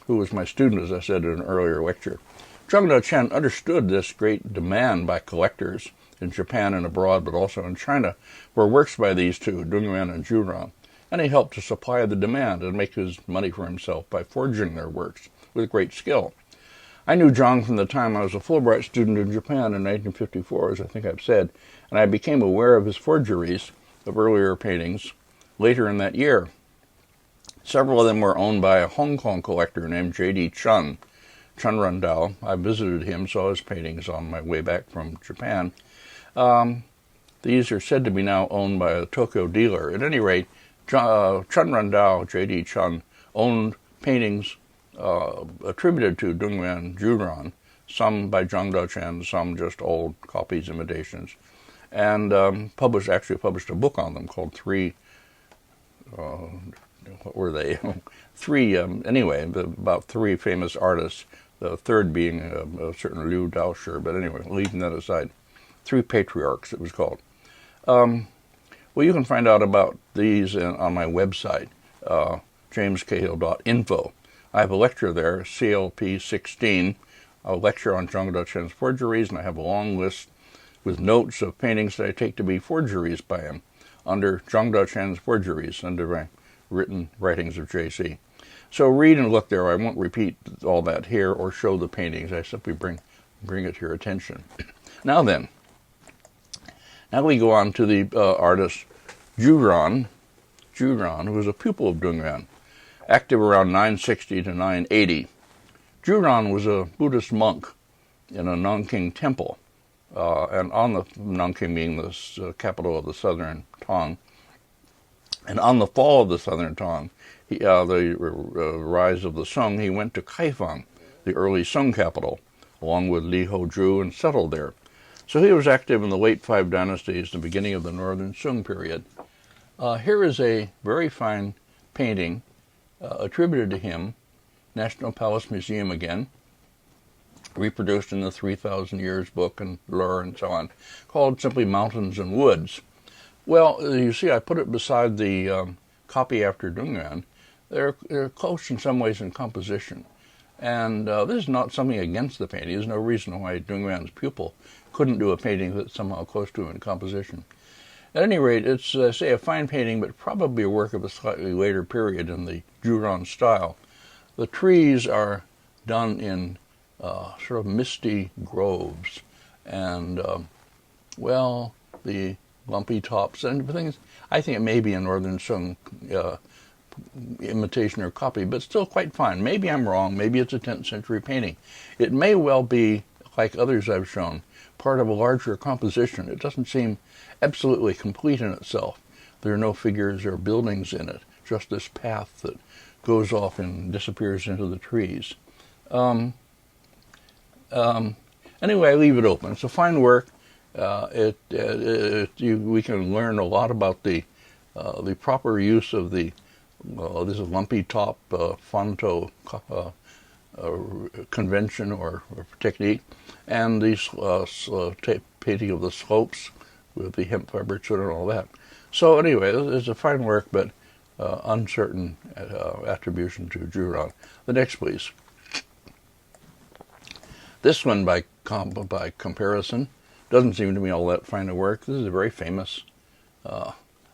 who was my student, as I said in an earlier lecture. Zhang Daqian understood this great demand by collectors in Japan and abroad, but also in China, for works by these two, Yuan and Juran, and he helped to supply the demand and make his money for himself by forging their works with great skill. I knew Zhang from the time I was a Fulbright student in Japan in 1954, as I think I've said, and I became aware of his forgeries of earlier paintings later in that year. Several of them were owned by a Hong Kong collector named J.D. Chen Rundao. I visited him, saw his paintings on my way back from Japan. These are said to be now owned by a Tokyo dealer. At any rate, Chen Rundao, J.D. Chen, owned paintings attributed to Dong Yuan Juran, some by Zhang Daqian, some just old copies, imitations, and published a book on them called what were they? Anyway, about three famous artists, the third being a certain Liu Daoshi, but anyway, leaving that aside. Three Patriarchs, it was called. Well, you can find out about these on my website, jamescahill.info. I have a lecture there, CLP 16, a lecture on Zhang Daqian's forgeries, and I have a long list with notes of paintings that I take to be forgeries by him, under Zhang Daqian's forgeries, under my written writings of JC. So read and look there. I won't repeat all that here or show the paintings. I simply bring it to your attention. Now we go on to the artist Juran, who was a pupil of Dong Yuan, active around 960 to 980. Juran was a Buddhist monk in a Nanking temple, and on the Nanking being the capital of the southern Tong, and on the fall of the southern Tong, the rise of the Song, he went to Kaifang, the early Song capital, along with Li Hozhu, and settled there. So he was active in the late 5 dynasties, the beginning of the northern Song period. Here is a very fine painting attributed to him, National Palace Museum again, reproduced in the 3,000 Years book and Lure and so on, called simply Mountains and Woods. Well, you see, I put it beside the copy after Dong Yuan. They're close in some ways in composition. And this is not something against the painting. There's no reason why Dong Yuan's pupil couldn't do a painting that's somehow close to him in composition. At any rate, it's, say, a fine painting, but probably a work of a slightly later period in the Juran style. The trees are done in sort of misty groves, and, the lumpy tops and things. I think it may be a Northern Song imitation or copy, but still quite fine. Maybe I'm wrong. Maybe it's a 10th century painting. It may well be, like others I've shown, part of a larger composition. It doesn't seem absolutely complete in itself. There are no figures or buildings in it, just this path that goes off and disappears into the trees. Anyway, I leave it open. It's a fine work. We can learn a lot about the proper use of the this is lumpy top fonto convention or technique, and these painting of the slopes with the hemp fiber and all that. So anyway, it's a fine work, but uncertain attribution to Juran. The next, please. This one, by comparison, doesn't seem to me all that fine a work. This is a very famous,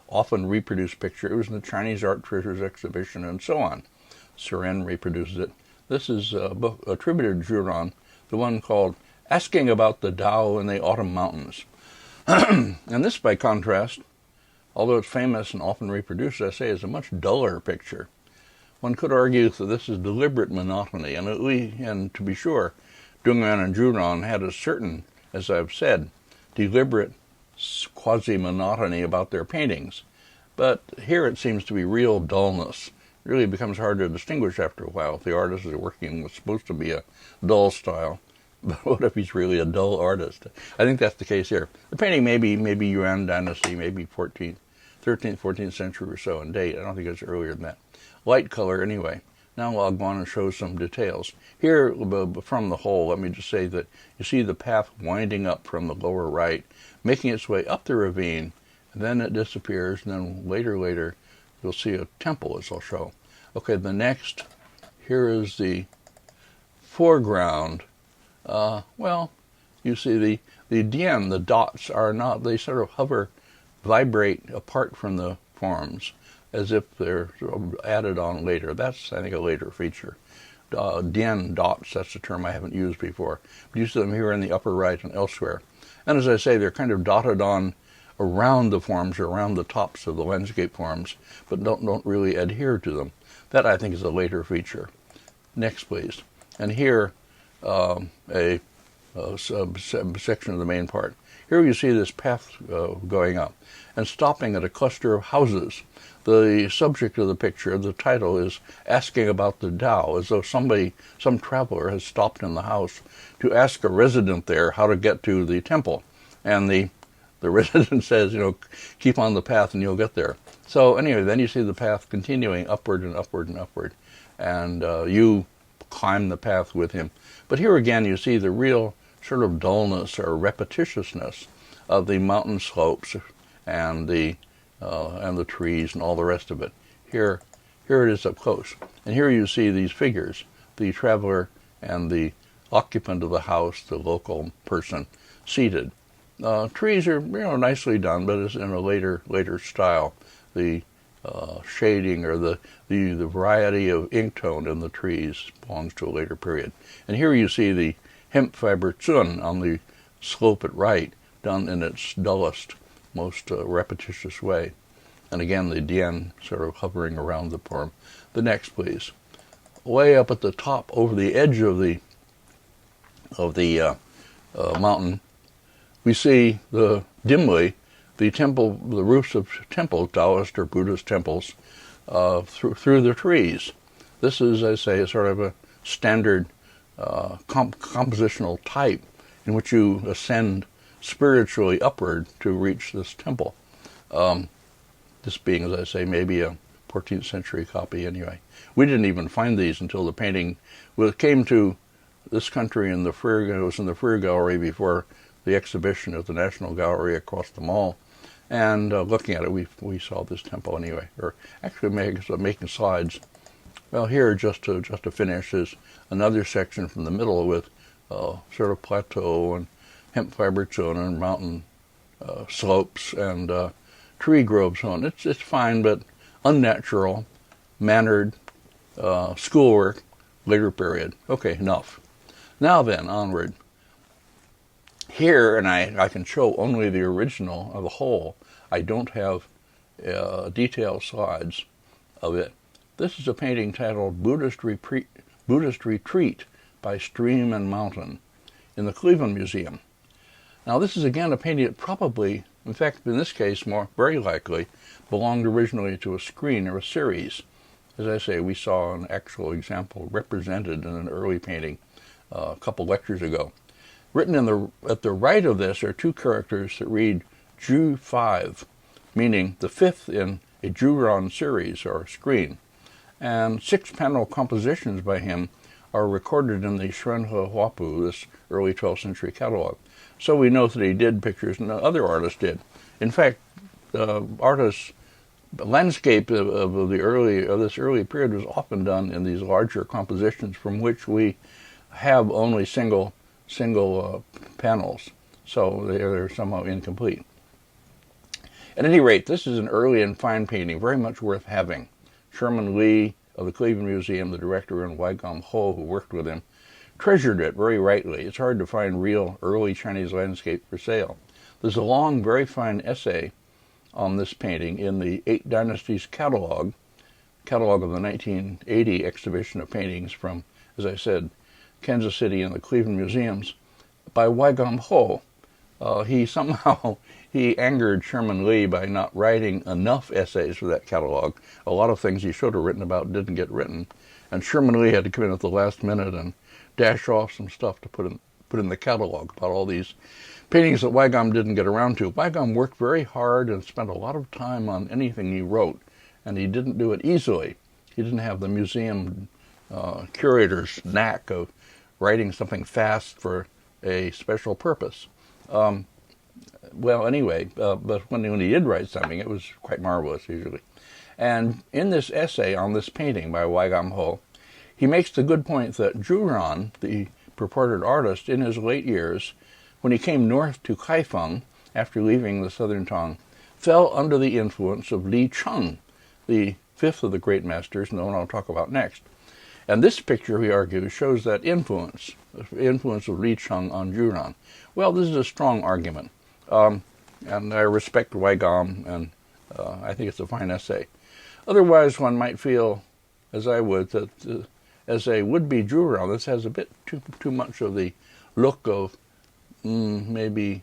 often reproduced picture. It was in the Chinese Art Treasures exhibition and so on. Suren reproduces it. This is a book attributed to Juran, the one called Asking About the Tao in the Autumn Mountains. And this, by contrast, although it's famous and often reproduced, I say, is a much duller picture. One could argue that this is deliberate monotony, and to be sure, Yuan and Juran had a certain, as I've said, deliberate quasi-monotony about their paintings. But here it seems to be real dullness. It really becomes hard to distinguish after a while if the artist is working with supposed to be a dull style. But what if he's really a dull artist? I think that's the case here. The painting may be Yuan dynasty, maybe 13th, 14th century or so in date. I don't think it's earlier than that. Light color anyway. Now I'll go on and show some details. Here, from the whole, let me just say that you see the path winding up from the lower right, making its way up the ravine, and then it disappears, and then later, you'll see a temple, as I'll show. Okay, the next, here is the foreground. Well, you see the dien, the dots are not, they sort of hover, vibrate apart from the forms, as if they're added on later. That's, I think, a later feature. Dien, dots, that's a term I haven't used before. But you see them here in the upper right and elsewhere. And as I say, they're kind of dotted on around the forms, or around the tops of the landscape forms, but don't really adhere to them. That, I think, is a later feature. Next, please. And here, a section of the main part. Here you see this path going up and stopping at a cluster of houses. The subject of the picture, the title, is Asking About the Tao, as though some traveler has stopped in the house to ask a resident there how to get to the temple. And the resident says, keep on the path and you'll get there. So anyway, then you see the path continuing upward and upward and upward, and you climb the path with him. But here again you see the real sort of dullness or repetitiousness of the mountain slopes and the trees and all the rest of it. Here it is up close. And here you see these figures, the traveler and the occupant of the house, the local person, seated. Trees are nicely done, but it's in a later style. The shading or the variety of ink tone in the trees belongs to a later period. And here you see the hemp fiber chun on the slope at right, done in its dullest, most repetitious way. And again, the dien sort of hovering around the form. The next, please. Way up at the top, over the edge of the mountain, we see dimly the temple, the roofs of temple, Taoist or Buddhist temples, through the trees. This is, I say, sort of a standard compositional type in which you ascend spiritually upward to reach this temple. This being, as I say, maybe a 14th century copy anyway. We didn't even find these until the painting came to this country it was in the Freer Gallery before the exhibition at the National Gallery across the mall. And looking at it, we saw this temple anyway, or actually making slides. Well, here, just to finish, is another section from the middle with sort of plateau and hemp fiber chun and mountain slopes and tree groves on. It's fine, but unnatural, mannered schoolwork, later period. Okay, enough. Now then, onward. Here, and I can show only the original of the whole. I don't have detailed slides of it. This is a painting titled Buddhist Retreat by Stream and Mountain in the Cleveland Museum. Now this is again a painting that probably, in fact in this case very likely, belonged originally to a screen or a series. As I say, we saw an actual example represented in an early painting a couple lectures ago. Written at the right of this are two characters that read Ju 5, meaning the fifth in a Juran series or screen. And 6-panel compositions by him are recorded in the Shuanhe Huapu, this early 12th century catalog. So we know that he did pictures, and other artists did. In fact, artists' landscape of this early period was often done in these larger compositions, from which we have only single panels, so they're somehow incomplete. At any rate, this is an early and fine painting, very much worth having. Sherman Lee of the Cleveland Museum, the director, and Weigam Ho, who worked with him, treasured it very rightly. It's hard to find real early Chinese landscape for sale. There's a long, very fine essay on this painting in the 8 Dynasties catalog of the 1980 exhibition of paintings from, as I said, Kansas City and the Cleveland Museums, by Weigam Ho. He angered Sherman Lee by not writing enough essays for that catalog. A lot of things he should have written about didn't get written, and Sherman Lee had to come in at the last minute and dash off some stuff to put in the catalog about all these paintings that Weigam didn't get around to. Weigam worked very hard and spent a lot of time on anything he wrote, and he didn't do it easily. He didn't have the museum curator's knack of writing something fast for a special purpose. But when he did write something, it was quite marvelous usually. And in this essay on this painting by Weigam Ho, he makes the good point that Juran, the purported artist, in his late years, when he came north to Kaifeng after leaving the southern Tong, fell under the influence of Li Cheng, the fifth of the great masters, and the one I'll talk about next. And this picture, he argues, shows that influence of Li Cheng on Juran. Well, this is a strong argument, and I respect Weigam, and I think it's a fine essay. Otherwise, one might feel, as I would, that as a would-be Juran, this has a bit too much of the look of maybe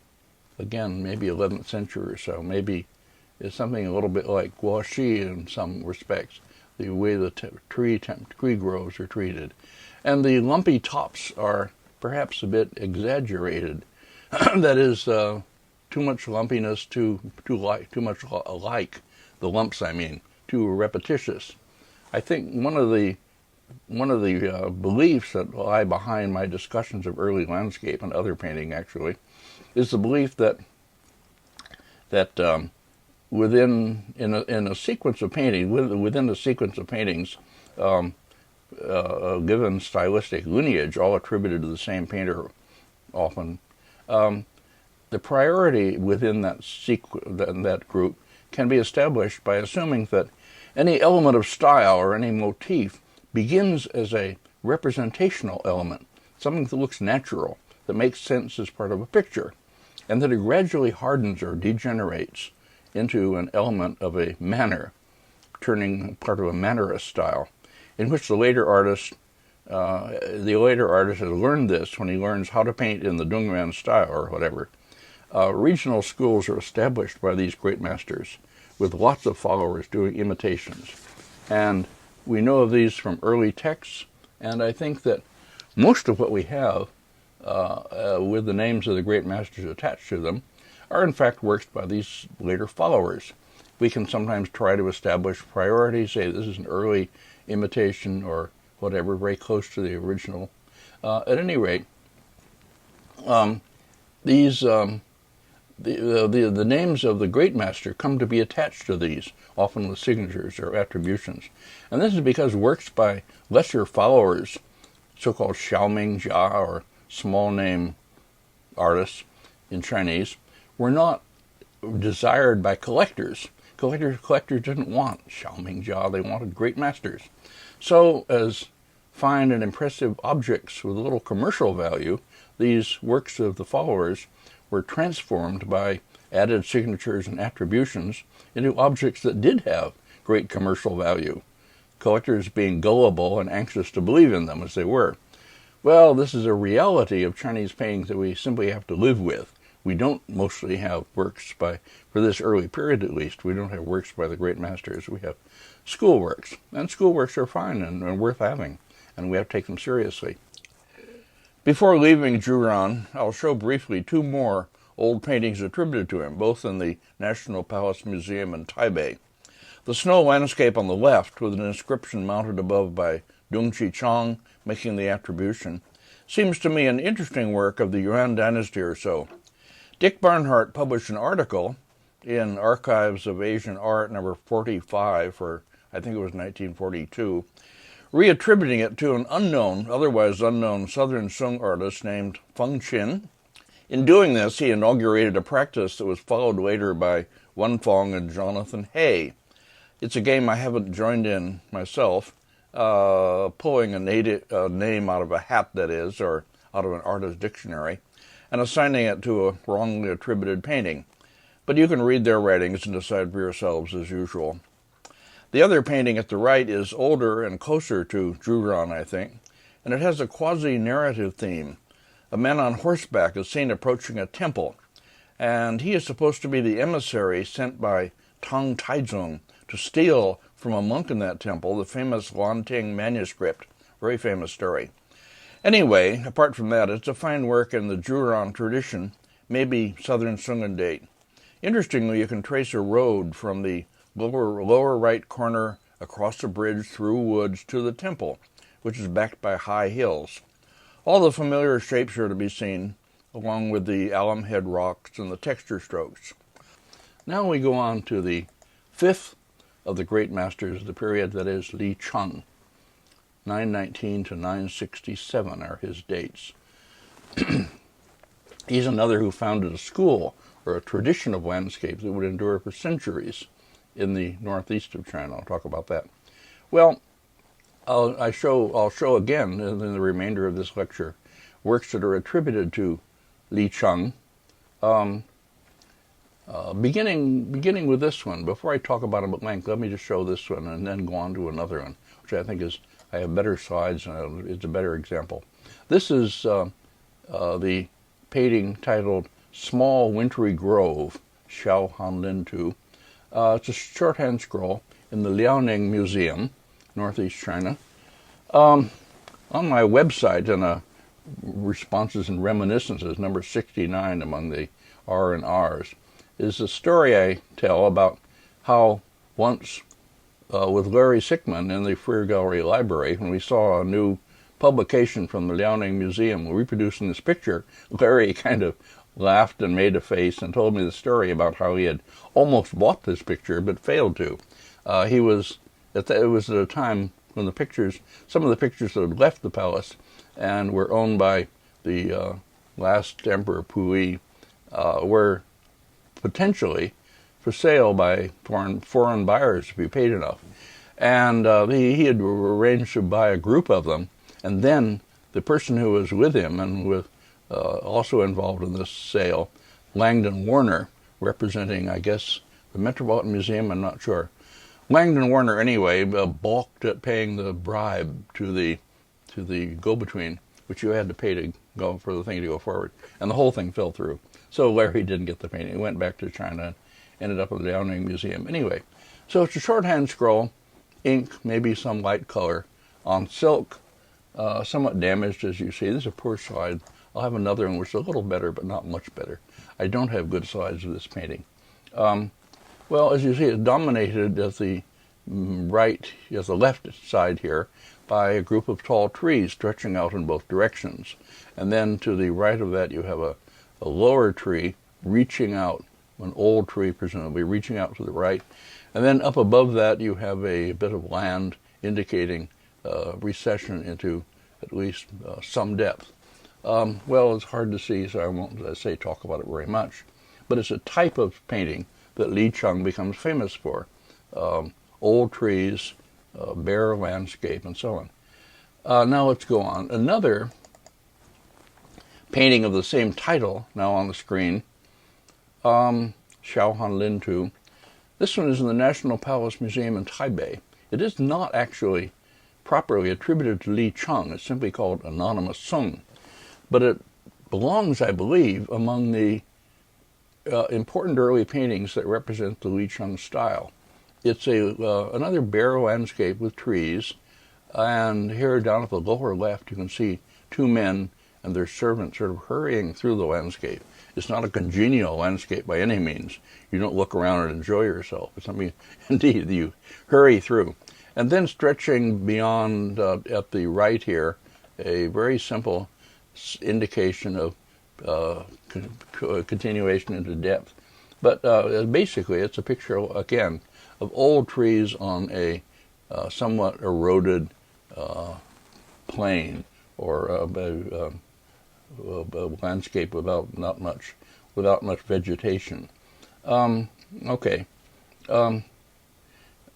11th century or so. Maybe it's something a little bit like Guaxi in some respects, the way the tree grows are treated. And the lumpy tops are perhaps a bit exaggerated. That is, too much lumpiness, too much alike, the lumps I mean, too repetitious. I think one of the beliefs that lie behind my discussions of early landscape and other painting, actually, is the belief that within a sequence of paintings, a given stylistic lineage, all attributed to the same painter, often, the priority within that group can be established by assuming that any element of style or any motif begins as a representational element, something that looks natural, that makes sense as part of a picture, and that it gradually hardens or degenerates into an element of a manner, turning part of a mannerist style, in which the later artist has learned this when he learns how to paint in the Dongyuan style or whatever. Regional schools are established by these great masters, with lots of followers doing imitations. And we know of these from early texts, and I think that most of what we have with the names of the great masters attached to them are in fact works by these later followers. We can sometimes try to establish priority, say this is an early imitation or whatever, very close to the original. At any rate, the names of the great master come to be attached to these, often with signatures or attributions. And this is because works by lesser followers, so-called Xiaoming Jia or small name artists in Chinese, were not desired by collectors. Collectors didn't want Xiaoming Jia, they wanted great masters. So, as fine and impressive objects with little commercial value, these works of the followers were transformed by added signatures and attributions into objects that did have great commercial value, collectors being gullible and anxious to believe in them as they were. Well, this is a reality of Chinese paintings that we simply have to live with. We don't mostly have works for this early period at least, we don't have works by the great masters. We have schoolworks, and schoolworks are fine and worth having, and we have to take them seriously. Before leaving Juran, I'll show briefly two more old paintings attributed to him, both in the National Palace Museum in Taipei. The snow landscape on the left, with an inscription mounted above by Cheng making the attribution, seems to me an interesting work of the Yuan dynasty or so. Dick Barnhart published an article in Archives of Asian Art number 45 for, I think it was 1942, reattributing it to an otherwise unknown Southern Sung artist named Feng Qin. In doing this, he inaugurated a practice that was followed later by Wen Fong and Jonathan Hay. It's a game I haven't joined in myself, pulling a name out of a hat, that is, or out of an artist's dictionary, and assigning it to a wrongly attributed painting. But you can read their writings and decide for yourselves as usual. The other painting at the right is older and closer to Juran, I think, and it has a quasi-narrative theme. A man on horseback is seen approaching a temple, and he is supposed to be the emissary sent by Tong to steal from a monk in that temple the famous Lanting manuscript. Very famous story. Anyway, apart from that, it's a fine work in the Juran tradition, maybe Southern Sung date. Interestingly, you can trace a road from the lower right corner across the bridge through woods to the temple, which is backed by high hills. All the familiar shapes are to be seen, along with the alum head rocks and the texture strokes. Now we go on to the fifth of the great masters of the period, that is Li Cheng. 919 to 967 are his dates. He's another who founded a school, or a tradition of landscape that would endure for centuries in the northeast of China. I'll talk about that. Well, I'll show again in the remainder of this lecture works that are attributed to Li Cheng. Beginning with this one. Before I talk about them at length, let me just show this one and then go on to another one, which I think I have better slides and it's a better example. This is the painting titled Small Wintry Grove, Xiao Han Lin Tu. It's a shorthand scroll in the Liaoning Museum, Northeast China. On my website, in Responses and Reminiscences, number 69 among the R and R's, is a story I tell about how once, with Larry Sickman in the Freer Gallery Library, when we saw a new publication from the Liaoning Museum reproducing this picture, Larry kind of laughed and made a face and told me the story about how he had almost bought this picture but failed to. It was at a time when some of the pictures that had left the palace and were owned by the last Emperor Puyi were potentially for sale by foreign buyers if you paid enough. And he had arranged to buy a group of them, and then the person who was with him and with also involved in this sale, Langdon Warner, representing, I guess, the Metropolitan Museum, I'm not sure. Langdon Warner, anyway, balked at paying the bribe to the go-between, which you had to pay to go for the thing to go forward, and the whole thing fell through. So Larry didn't get the painting. He went back to China and ended up at the Liaoning Museum. Anyway, so it's a shorthand scroll, ink, maybe some light color, on silk, somewhat damaged, as you see. This is a poor slide. I'll have another one which is a little better, but not much better. I don't have good slides of this painting. Well, as you see, it's dominated at the left side here, by a group of tall trees stretching out in both directions. And then to the right of that, you have a lower tree reaching out, an old tree presumably, reaching out to the right. And then up above that, you have a bit of land indicating recession into at least some depth. Well, it's hard to see, so I won't, talk about it very much. But it's a type of painting that Li Cheng becomes famous for. Old trees, bare landscape, and so on. Now let's go on. Another painting of the same title, now on the screen, Xiao Han Lin Tu. This one is in the National Palace Museum in Taipei. It is not actually properly attributed to Li Cheng. It's simply called Anonymous Sung. But it belongs, I believe, among the important early paintings that represent the Li Cheng style. It's another bare landscape with trees, and here down at the lower left you can see two men and their servants sort of hurrying through the landscape. It's not a congenial landscape by any means. You don't look around and enjoy yourself. It's something, indeed, you hurry through. And then stretching beyond, at the right here, a very simple indication of continuation into depth. But basically, it's a picture, again, of old trees on a somewhat eroded plain, or a landscape without much vegetation. Okay.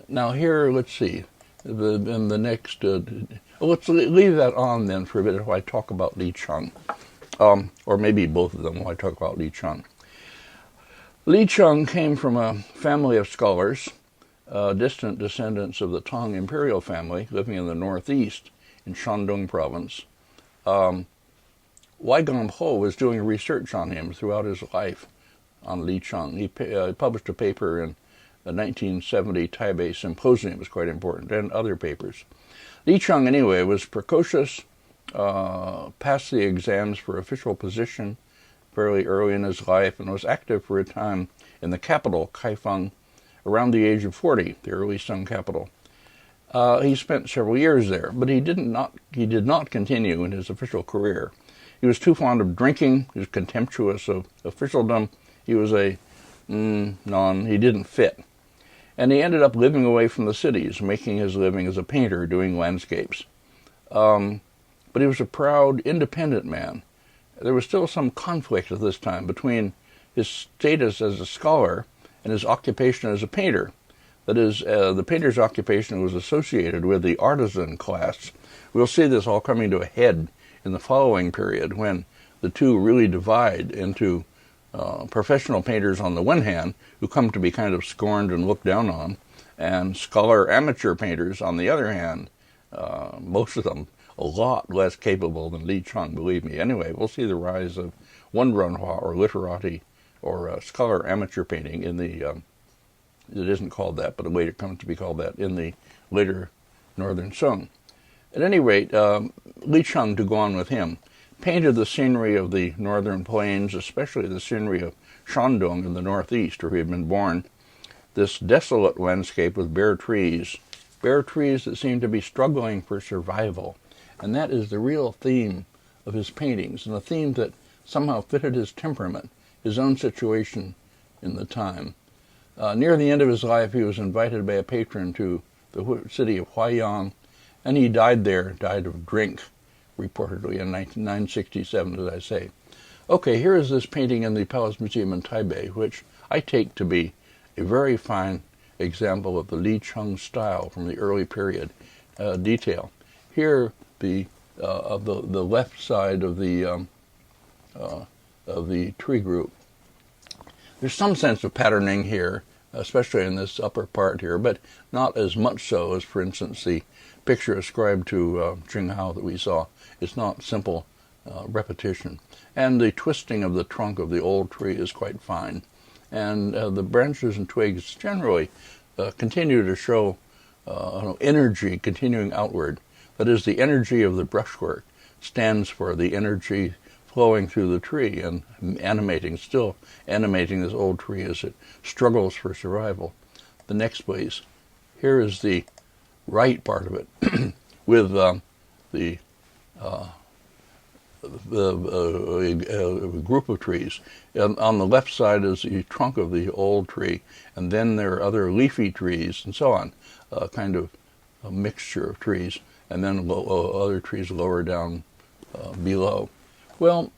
Now here, let's see. In the next, let's leave that on then for a bit if I talk about Li Cheng, or maybe both of them while I talk about Li Cheng. Li Cheng came from a family of scholars, distant descendants of the Tong imperial family, living in the northeast in Shandong province. Wai Gongpo was doing research on him throughout his life, on Li Cheng. He published a paper in the 1970 Taipei Symposium. It was quite important, and other papers. Li Cheng, anyway, was precocious, passed the exams for official position fairly early in his life, and was active for a time in the capital, Kaifeng, around the age of 40, the early Sung capital. He spent several years there, but he did not continue in his official career. He was too fond of drinking. He was contemptuous of officialdom. He was he didn't fit. And he ended up living away from the cities, making his living as a painter, doing landscapes. But he was a proud, independent man. There was still some conflict at this time between his status as a scholar and his occupation as a painter. That is, the painter's occupation was associated with the artisan class. We'll see this all coming to a head in the following period, when the two really divide into professional painters on the one hand, who come to be kind of scorned and looked down on, and scholar amateur painters on the other hand, most of them a lot less capable than Li Cheng, believe me. Anyway, we'll see the rise of Wenrunhua, or literati, or scholar amateur painting in the, it isn't called that, but later comes to be called that in the later Northern Sung. At any rate, Li Cheng, to go on with him, painted the scenery of the northern plains, especially the scenery of Shandong in the northeast, where he had been born. This desolate landscape with bare trees that seem to be struggling for survival. And that is the real theme of his paintings, and a theme that somehow fitted his temperament, his own situation in the time. Near the end of his life, he was invited by a patron to the city of Huaiyang, and he died of drink, reportedly in 967, as I say. Okay, here is this painting in the Palace Museum in Taipei, which I take to be a very fine example of the Li Cheng style from the early period. Detail. Here, of the left side of the tree group. There's some sense of patterning here, especially in this upper part here, but not as much so as, for instance, the picture ascribed to Jing that we saw. It's not simple repetition. And the twisting of the trunk of the old tree is quite fine. And the branches and twigs generally continue to show energy continuing outward. That is, the energy of the brushwork stands for the energy flowing through the tree and still animating this old tree as it struggles for survival. The next, please. Here is the right part of it, with the group of trees. And on the left side is the trunk of the old tree, and then there are other leafy trees and so on, kind of a mixture of trees, and then other trees lower down below. Well,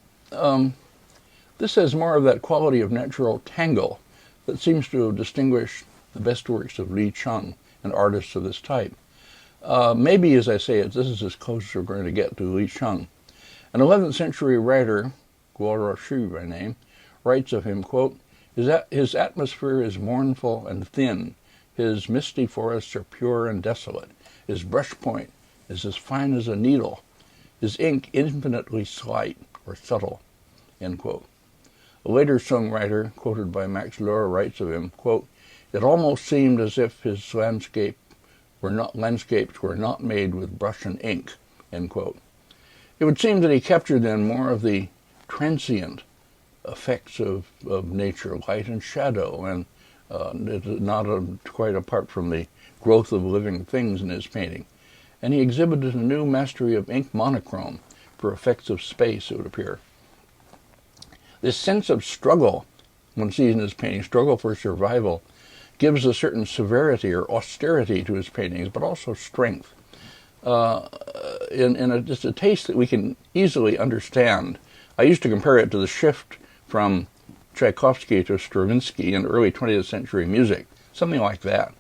this has more of that quality of natural tangle that seems to distinguish the best works of Li Cheng and artists of this type. Maybe, as I say, this is as close as we're going to get to Li Cheng. An 11th century writer, Guan by name, writes of him, quote, his atmosphere is mournful and thin, his misty forests are pure and desolate, his brush point is as fine as a needle, his ink infinitely slight or subtle, end quote. A later Sung writer, quoted by Max Lohr, writes of him, quote, it almost seemed as if his landscapes were not made with brush and ink, end quote. It would seem that he captured then more of the transient effects of nature, light and shadow, and not quite apart from the growth of living things in his painting. And he exhibited a new mastery of ink monochrome for effects of space, it would appear. This sense of struggle, one sees in his painting, struggle for survival, gives a certain severity or austerity to his paintings, but also strength. Just a taste that we can easily understand. I used to compare it to the shift from Tchaikovsky to Stravinsky in early 20th century music, something like that.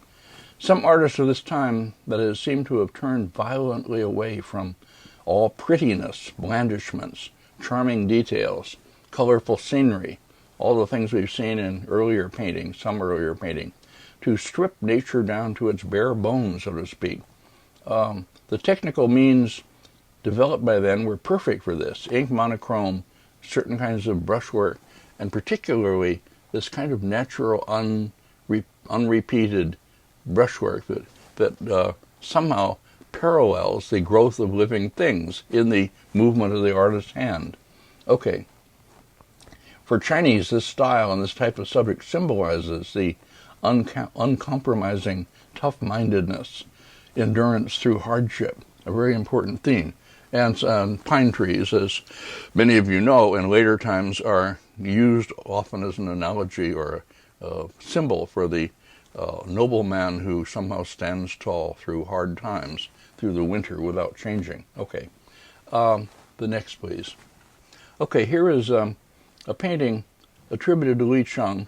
Some artists of this time, that is, seem to have turned violently away from all prettiness, blandishments, charming details, colorful scenery, all the things we've seen in earlier painting, some earlier painting, to strip nature down to its bare bones, so to speak. The technical means developed by then were perfect for this. Ink monochrome, certain kinds of brushwork, and particularly this kind of natural, unrepeated brushwork that somehow parallels the growth of living things in the movement of the artist's hand. Okay. For Chinese, this style and this type of subject symbolizes the uncompromising tough-mindedness, endurance through hardship, a very important theme. And pine trees, as many of you know, in later times are used often as an analogy or a symbol for the nobleman who somehow stands tall through hard times, through the winter without changing. Okay, the next, please. Okay, here is a painting attributed to Li Cheng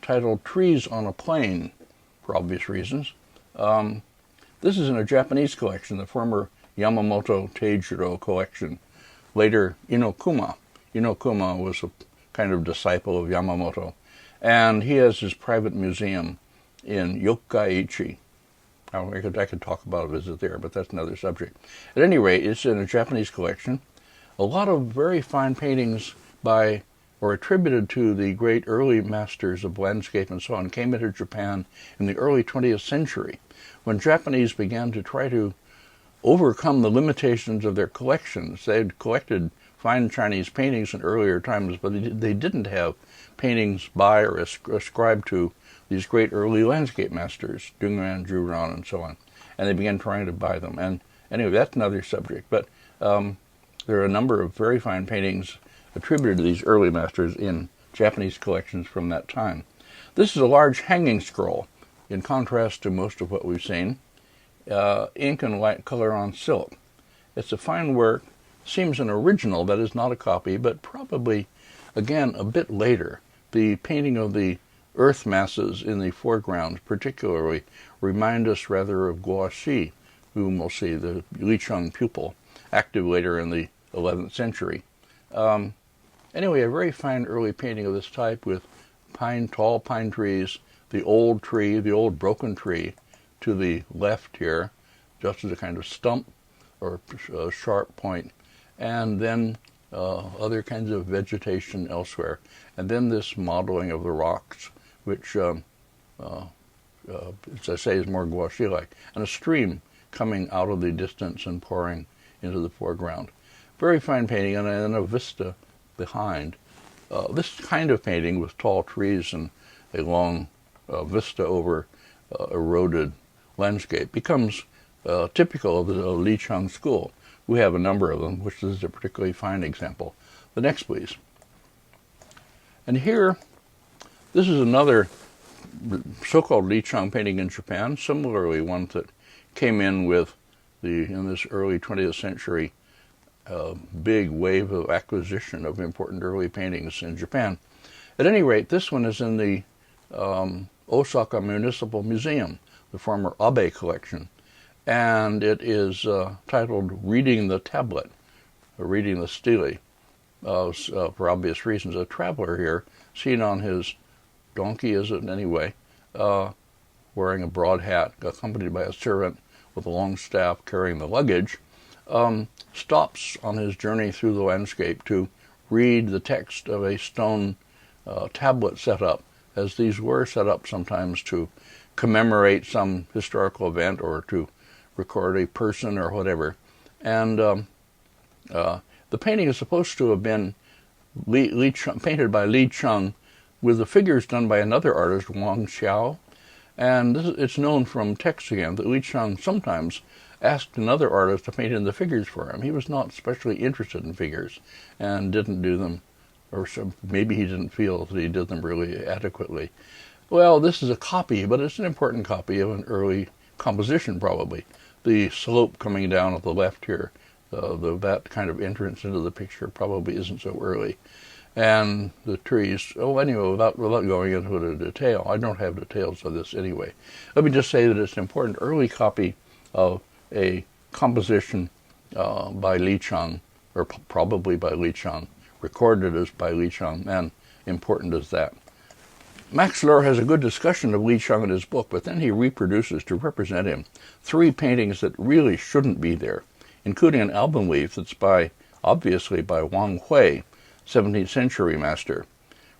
titled Trees on a Plain, for obvious reasons. This is in a Japanese collection, the former Yamamoto Teijiro collection, later Inokuma. Inokuma was a kind of disciple of Yamamoto, and he has his private museum in Yokkaichi. I could talk about a visit there, but that's another subject. At any rate, it's in a Japanese collection. A lot of very fine paintings by or attributed to the great early masters of landscape and so on came into Japan in the early 20th century, when Japanese began to try to overcome the limitations of their collections. They had collected fine Chinese paintings in earlier times, but they didn't have paintings by or ascribed to these great early landscape masters, Yuan and Juran and so on. And they began trying to buy them. And anyway, that's another subject. But there are a number of very fine paintings attributed to these early masters in Japanese collections from that time. This is a large hanging scroll, in contrast to most of what we've seen. Ink and light color on silk. It's a fine work, seems an original, that is not a copy, but probably, again, a bit later. The painting of the earth masses in the foreground particularly remind us rather of Guan, whom we'll see, the Li Cheng pupil, active later in the 11th century. Anyway, a very fine early painting of this type with tall pine trees, the old tree, the old broken tree, to the left here, just as a kind of stump or a sharp point, and then other kinds of vegetation elsewhere, and then this modeling of the rocks, which, as I say, is more gouache-like, and a stream coming out of the distance and pouring into the foreground. Very fine painting, and then a vista behind. This kind of painting with tall trees and a long vista over eroded landscape becomes typical of the Li Cheng school. We have a number of them, which is a particularly fine example. The next, please. And here, this is another so-called Li Cheng painting in Japan, similarly one that came in with in this early 20th century big wave of acquisition of important early paintings in Japan. At any rate, this one is in the Osaka Municipal Museum, the former Abe collection, and it is titled Reading the Tablet, or Reading the Stele, for obvious reasons. A traveler here, seen on his donkey, is it anyway, wearing a broad hat, accompanied by a servant with a long staff carrying the luggage, stops on his journey through the landscape to read the text of a stone tablet set up, as these were set up sometimes to commemorate some historical event or to record a person or whatever. And The painting is supposed to have been painted by Li Cheng with the figures done by another artist, Wang Xiao. And it's known from texts again that Li Cheng sometimes asked another artist to paint in the figures for him. He was not especially interested in figures and didn't do them, or maybe he didn't feel that he did them really adequately. Well, this is a copy, but it's an important copy of an early composition probably. The slope coming down at the left here, that kind of entrance into the picture probably isn't so early. And the trees, anyway, without going into the detail, I don't have details of this anyway. Let me just say that it's an important early copy of a composition by Li Cheng, or probably by Li Cheng, recorded as by Li Cheng, and important as that. Max Lohr has a good discussion of Li Cheng in his book, but then he reproduces, to represent him, 3 paintings that really shouldn't be there, including an album leaf that's obviously by Wang Hui, 17th century master,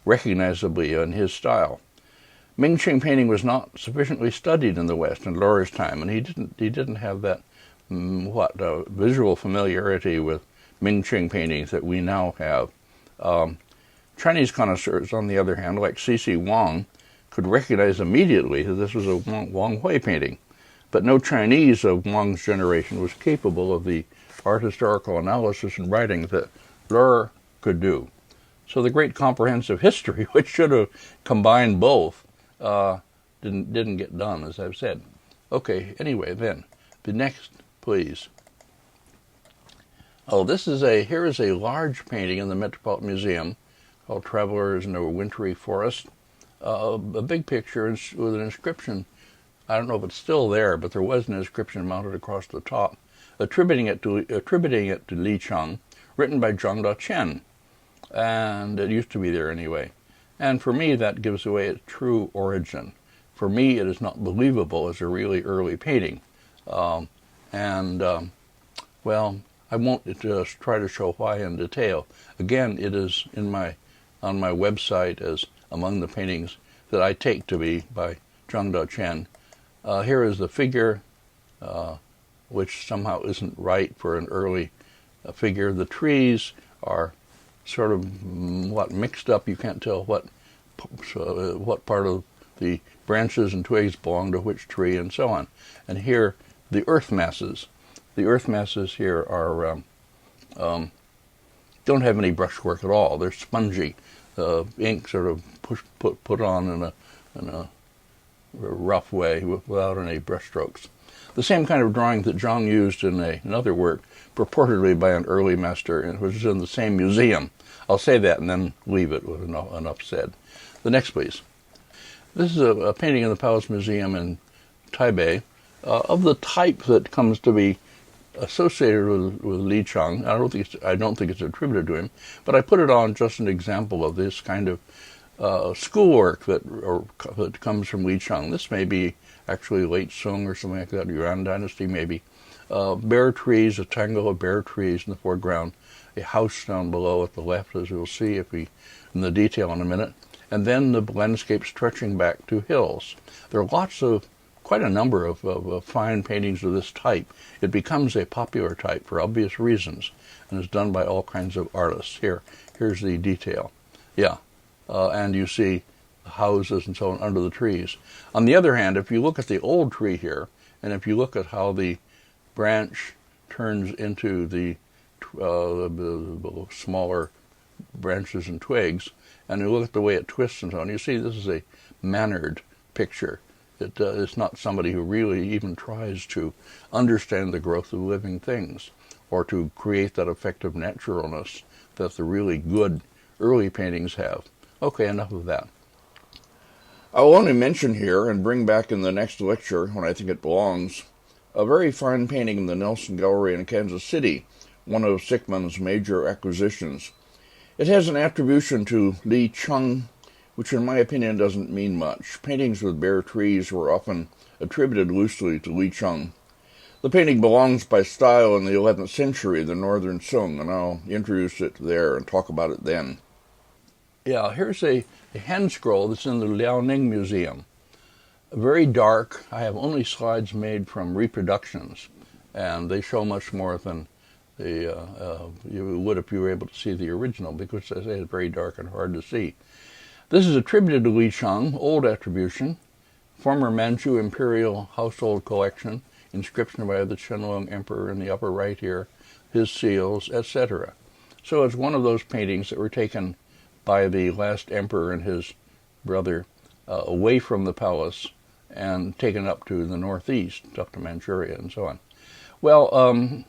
recognizably in his style. Ming Qing painting was not sufficiently studied in the West in Lohr's time, and he didn't have that visual familiarity with Ming Qing paintings that we now have. Chinese connoisseurs, on the other hand, like C.C. Wang, could recognize immediately that this was a Wang Hui painting, but no Chinese of Wang's generation was capable of the art historical analysis and writing that Lohr could do. So the great comprehensive history, which should have combined both, didn't get done, as I've said. Okay, anyway, then, the next, please. Here is a large painting in the Metropolitan Museum called Travelers in a Wintry Forest. A big picture with an inscription. I don't know if it's still there, but there was an inscription mounted across the top, attributing it to Li Cheng, written by Zhang Chen. And it used to be there anyway. And for me, that gives away its true origin. For me, it is not believable as a really early painting. Well, I won't just try to show why in detail. Again, it is on my website as among the paintings that I take to be by Zhang Chen. Here is the figure, which somehow isn't right for an early figure. The trees are sort of mixed up. You can't tell what part of the branches and twigs belong to which tree, and so on. And here, the earth masses. The earth masses here are don't have any brushwork at all. They're spongy. Ink sort of put on in a rough way without any brushstrokes. The same kind of drawing that Zhang used in another work, purportedly by an early master, which is in the same museum. I'll say that and then leave it with enough said. The next, please. This is a painting in the Palace Museum in Taipei of the type that comes to be associated with Li Cheng. I don't think it's attributed to him, but I put it on just an example of this kind of schoolwork that comes from Li Cheng. This may be actually late Song or something like that, Yuan Dynasty maybe. Bare trees, a tangle of bare trees in the foreground, a house down below at the left, as you'll see in the detail in a minute, and then the landscape stretching back to hills. There are quite a number of fine paintings of this type. It becomes a popular type for obvious reasons, and is done by all kinds of artists. Here's the detail. And you see the houses and so on under the trees. On the other hand, if you look at the old tree here, and if you look at how the branch turns into the smaller branches and twigs, and you look at the way it twists and so on, you see this is a mannered picture. It's not somebody who really even tries to understand the growth of living things or to create that effect of naturalness that the really good early paintings have. Okay, enough of that. I will only mention here and bring back in the next lecture, when I think it belongs, a very fine painting in the Nelson Gallery in Kansas City, one of Sickmann's major acquisitions. It has an attribution to Li Cheng, which in my opinion doesn't mean much. Paintings with bare trees were often attributed loosely to Li Cheng. The painting belongs by style in the 11th century, the Northern Song, and I'll introduce it there and talk about it then. Here's a hand scroll that's in the Liaoning Museum. Very dark. I have only slides made from reproductions, and they show much more than you would if you were able to see the original, because as I say, it's very dark and hard to see. This is attributed to Li Cheng, old attribution, former Manchu imperial household collection, inscription by the Qianlong emperor in the upper right here, his seals, etc. So it's one of those paintings that were taken by the last emperor and his brother away from the palace and taken up to the northeast, up to Manchuria and so on. Well,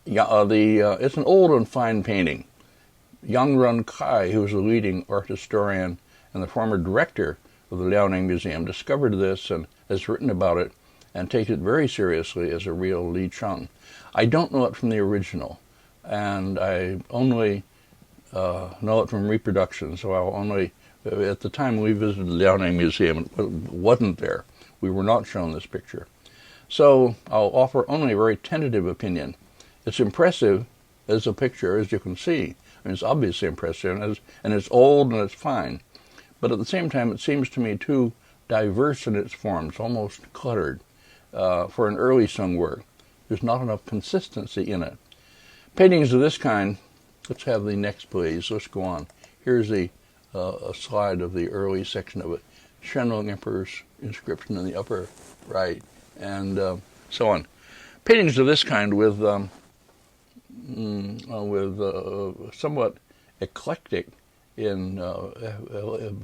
it's an old and fine painting. Yang Run Kai, who was the leading art historian and the former director of the Liaoning Museum, discovered this and has written about it and takes it very seriously as a real Li Cheng. I don't know it from the original, and I only know it from reproduction, so I'll only, at the time we visited the Liaoning Museum, it wasn't there. We were not shown this picture. So I'll offer only a very tentative opinion. It's impressive as a picture, as you can see. I mean, it's obviously impressive, and it's old and it's fine. But at the same time, it seems to me too diverse in its forms, almost cluttered, for an early Sung work. There's not enough consistency in it. Paintings of this kind, let's have the next, please. Let's go on. Here's a slide of the early section of it. Qianlong Emperor's inscription in the upper right, and so on. Paintings of this kind with somewhat eclectic in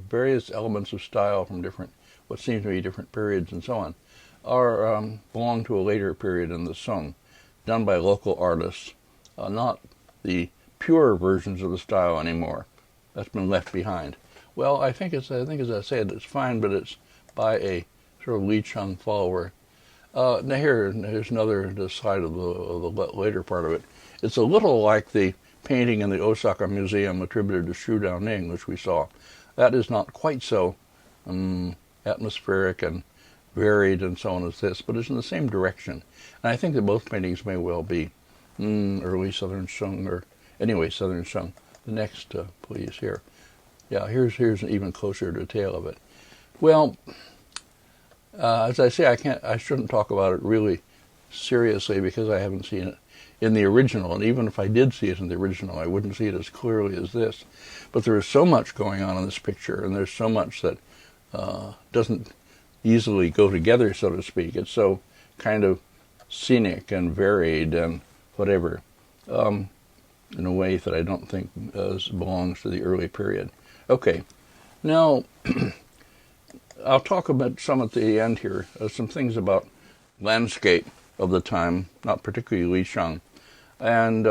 various elements of style from what seems to be different periods and so on, belong to a later period in the Sung, done by local artists, not the pure versions of the style anymore. That's been left behind. Well, I think as I said, it's fine, but it's by a sort of Li Cheng follower. Now here's another slide of the later part of it. It's a little like the painting in the Osaka Museum attributed to Xu Daoning, which we saw. That is not quite so atmospheric and varied and so on as this, but it's in the same direction. And I think that both paintings may well be early Southern Sung, or anyway, Southern Sung. The next, please, here. Yeah, here's an even closer detail of it. Well, as I say, I shouldn't talk about it really seriously because I haven't seen it in the original, and even if I did see it in the original, I wouldn't see it as clearly as this. But there is so much going on in this picture, and there's so much that doesn't easily go together, so to speak. It's so kind of scenic and varied and whatever, in a way that I don't think belongs to the early period. Okay, now I'll talk about some at the end here, some things about landscape of the time, not particularly Li Cheng, and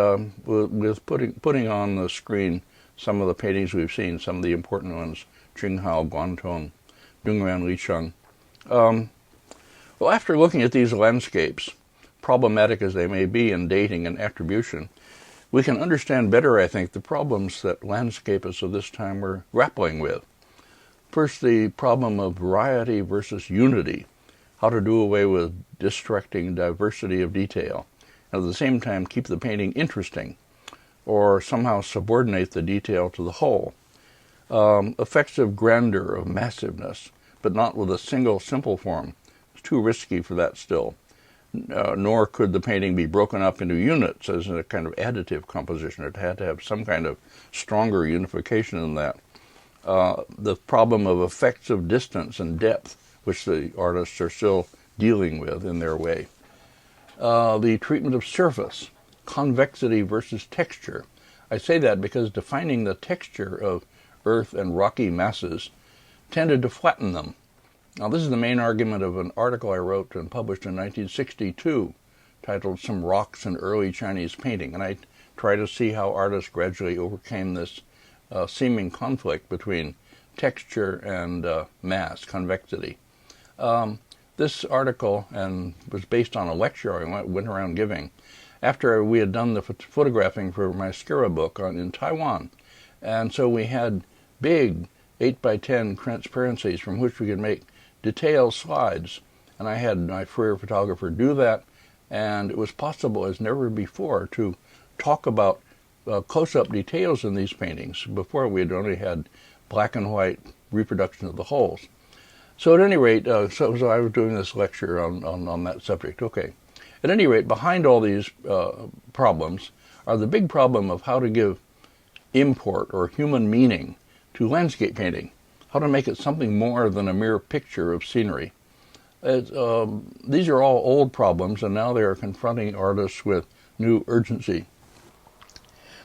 with putting on the screen some of the paintings we've seen, some of the important ones, Jing, Guan, Tong, Dungyuan, Li Cheng. Well, after looking at these landscapes, problematic as they may be in dating and attribution, we can understand better, I think, the problems that landscapists of this time were grappling with. First, the problem of variety versus unity, how to do away with distracting diversity of detail, and at the same time keep the painting interesting, or somehow subordinate the detail to the whole. Effects of grandeur, of massiveness, but not with a single simple form. It's too risky for that still. Nor could the painting be broken up into units as a kind of additive composition. It had to have some kind of stronger unification than that. The problem of effects of distance and depth, which the artists are still dealing with in their way. The treatment of surface, convexity versus texture. I say that because defining the texture of earth and rocky masses tended to flatten them. Now, this is the main argument of an article I wrote and published in 1962, titled Some Rocks in Early Chinese Painting, and I try to see how artists gradually overcame this seeming conflict between texture and mass, convexity. This article was based on a lecture I went around giving after we had done the photographing for my Skira book in Taiwan. And so we had big 8x10 transparencies from which we could make detailed slides. And I had my Fourier photographer do that, and it was possible as never before to talk about close-up details in these paintings. Before we had only had black and white reproduction of the holes. So at any rate, so I was doing this lecture on that subject. Okay. At any rate, behind all these problems are the big problem of how to give import or human meaning to landscape painting, how to make it something more than a mere picture of scenery. These are all old problems, and now they are confronting artists with new urgency.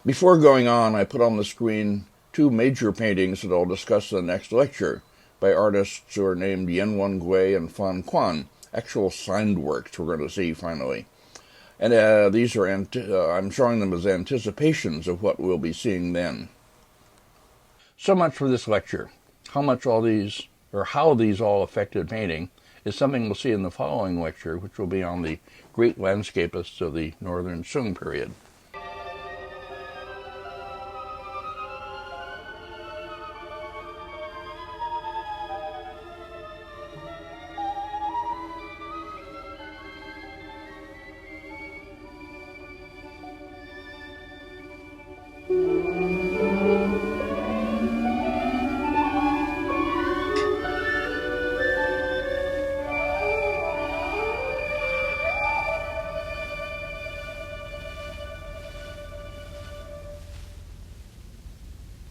Before going on, I put on the screen two major paintings that I'll discuss in the next lecture by artists who are named Guan and Fan Quan, actual signed works we're going to see finally. And these are, I'm showing them as anticipations of what we'll be seeing then. So much for this lecture. How these all affected painting is something we'll see in the following lecture, which will be on the great landscapists of the Northern Sung period.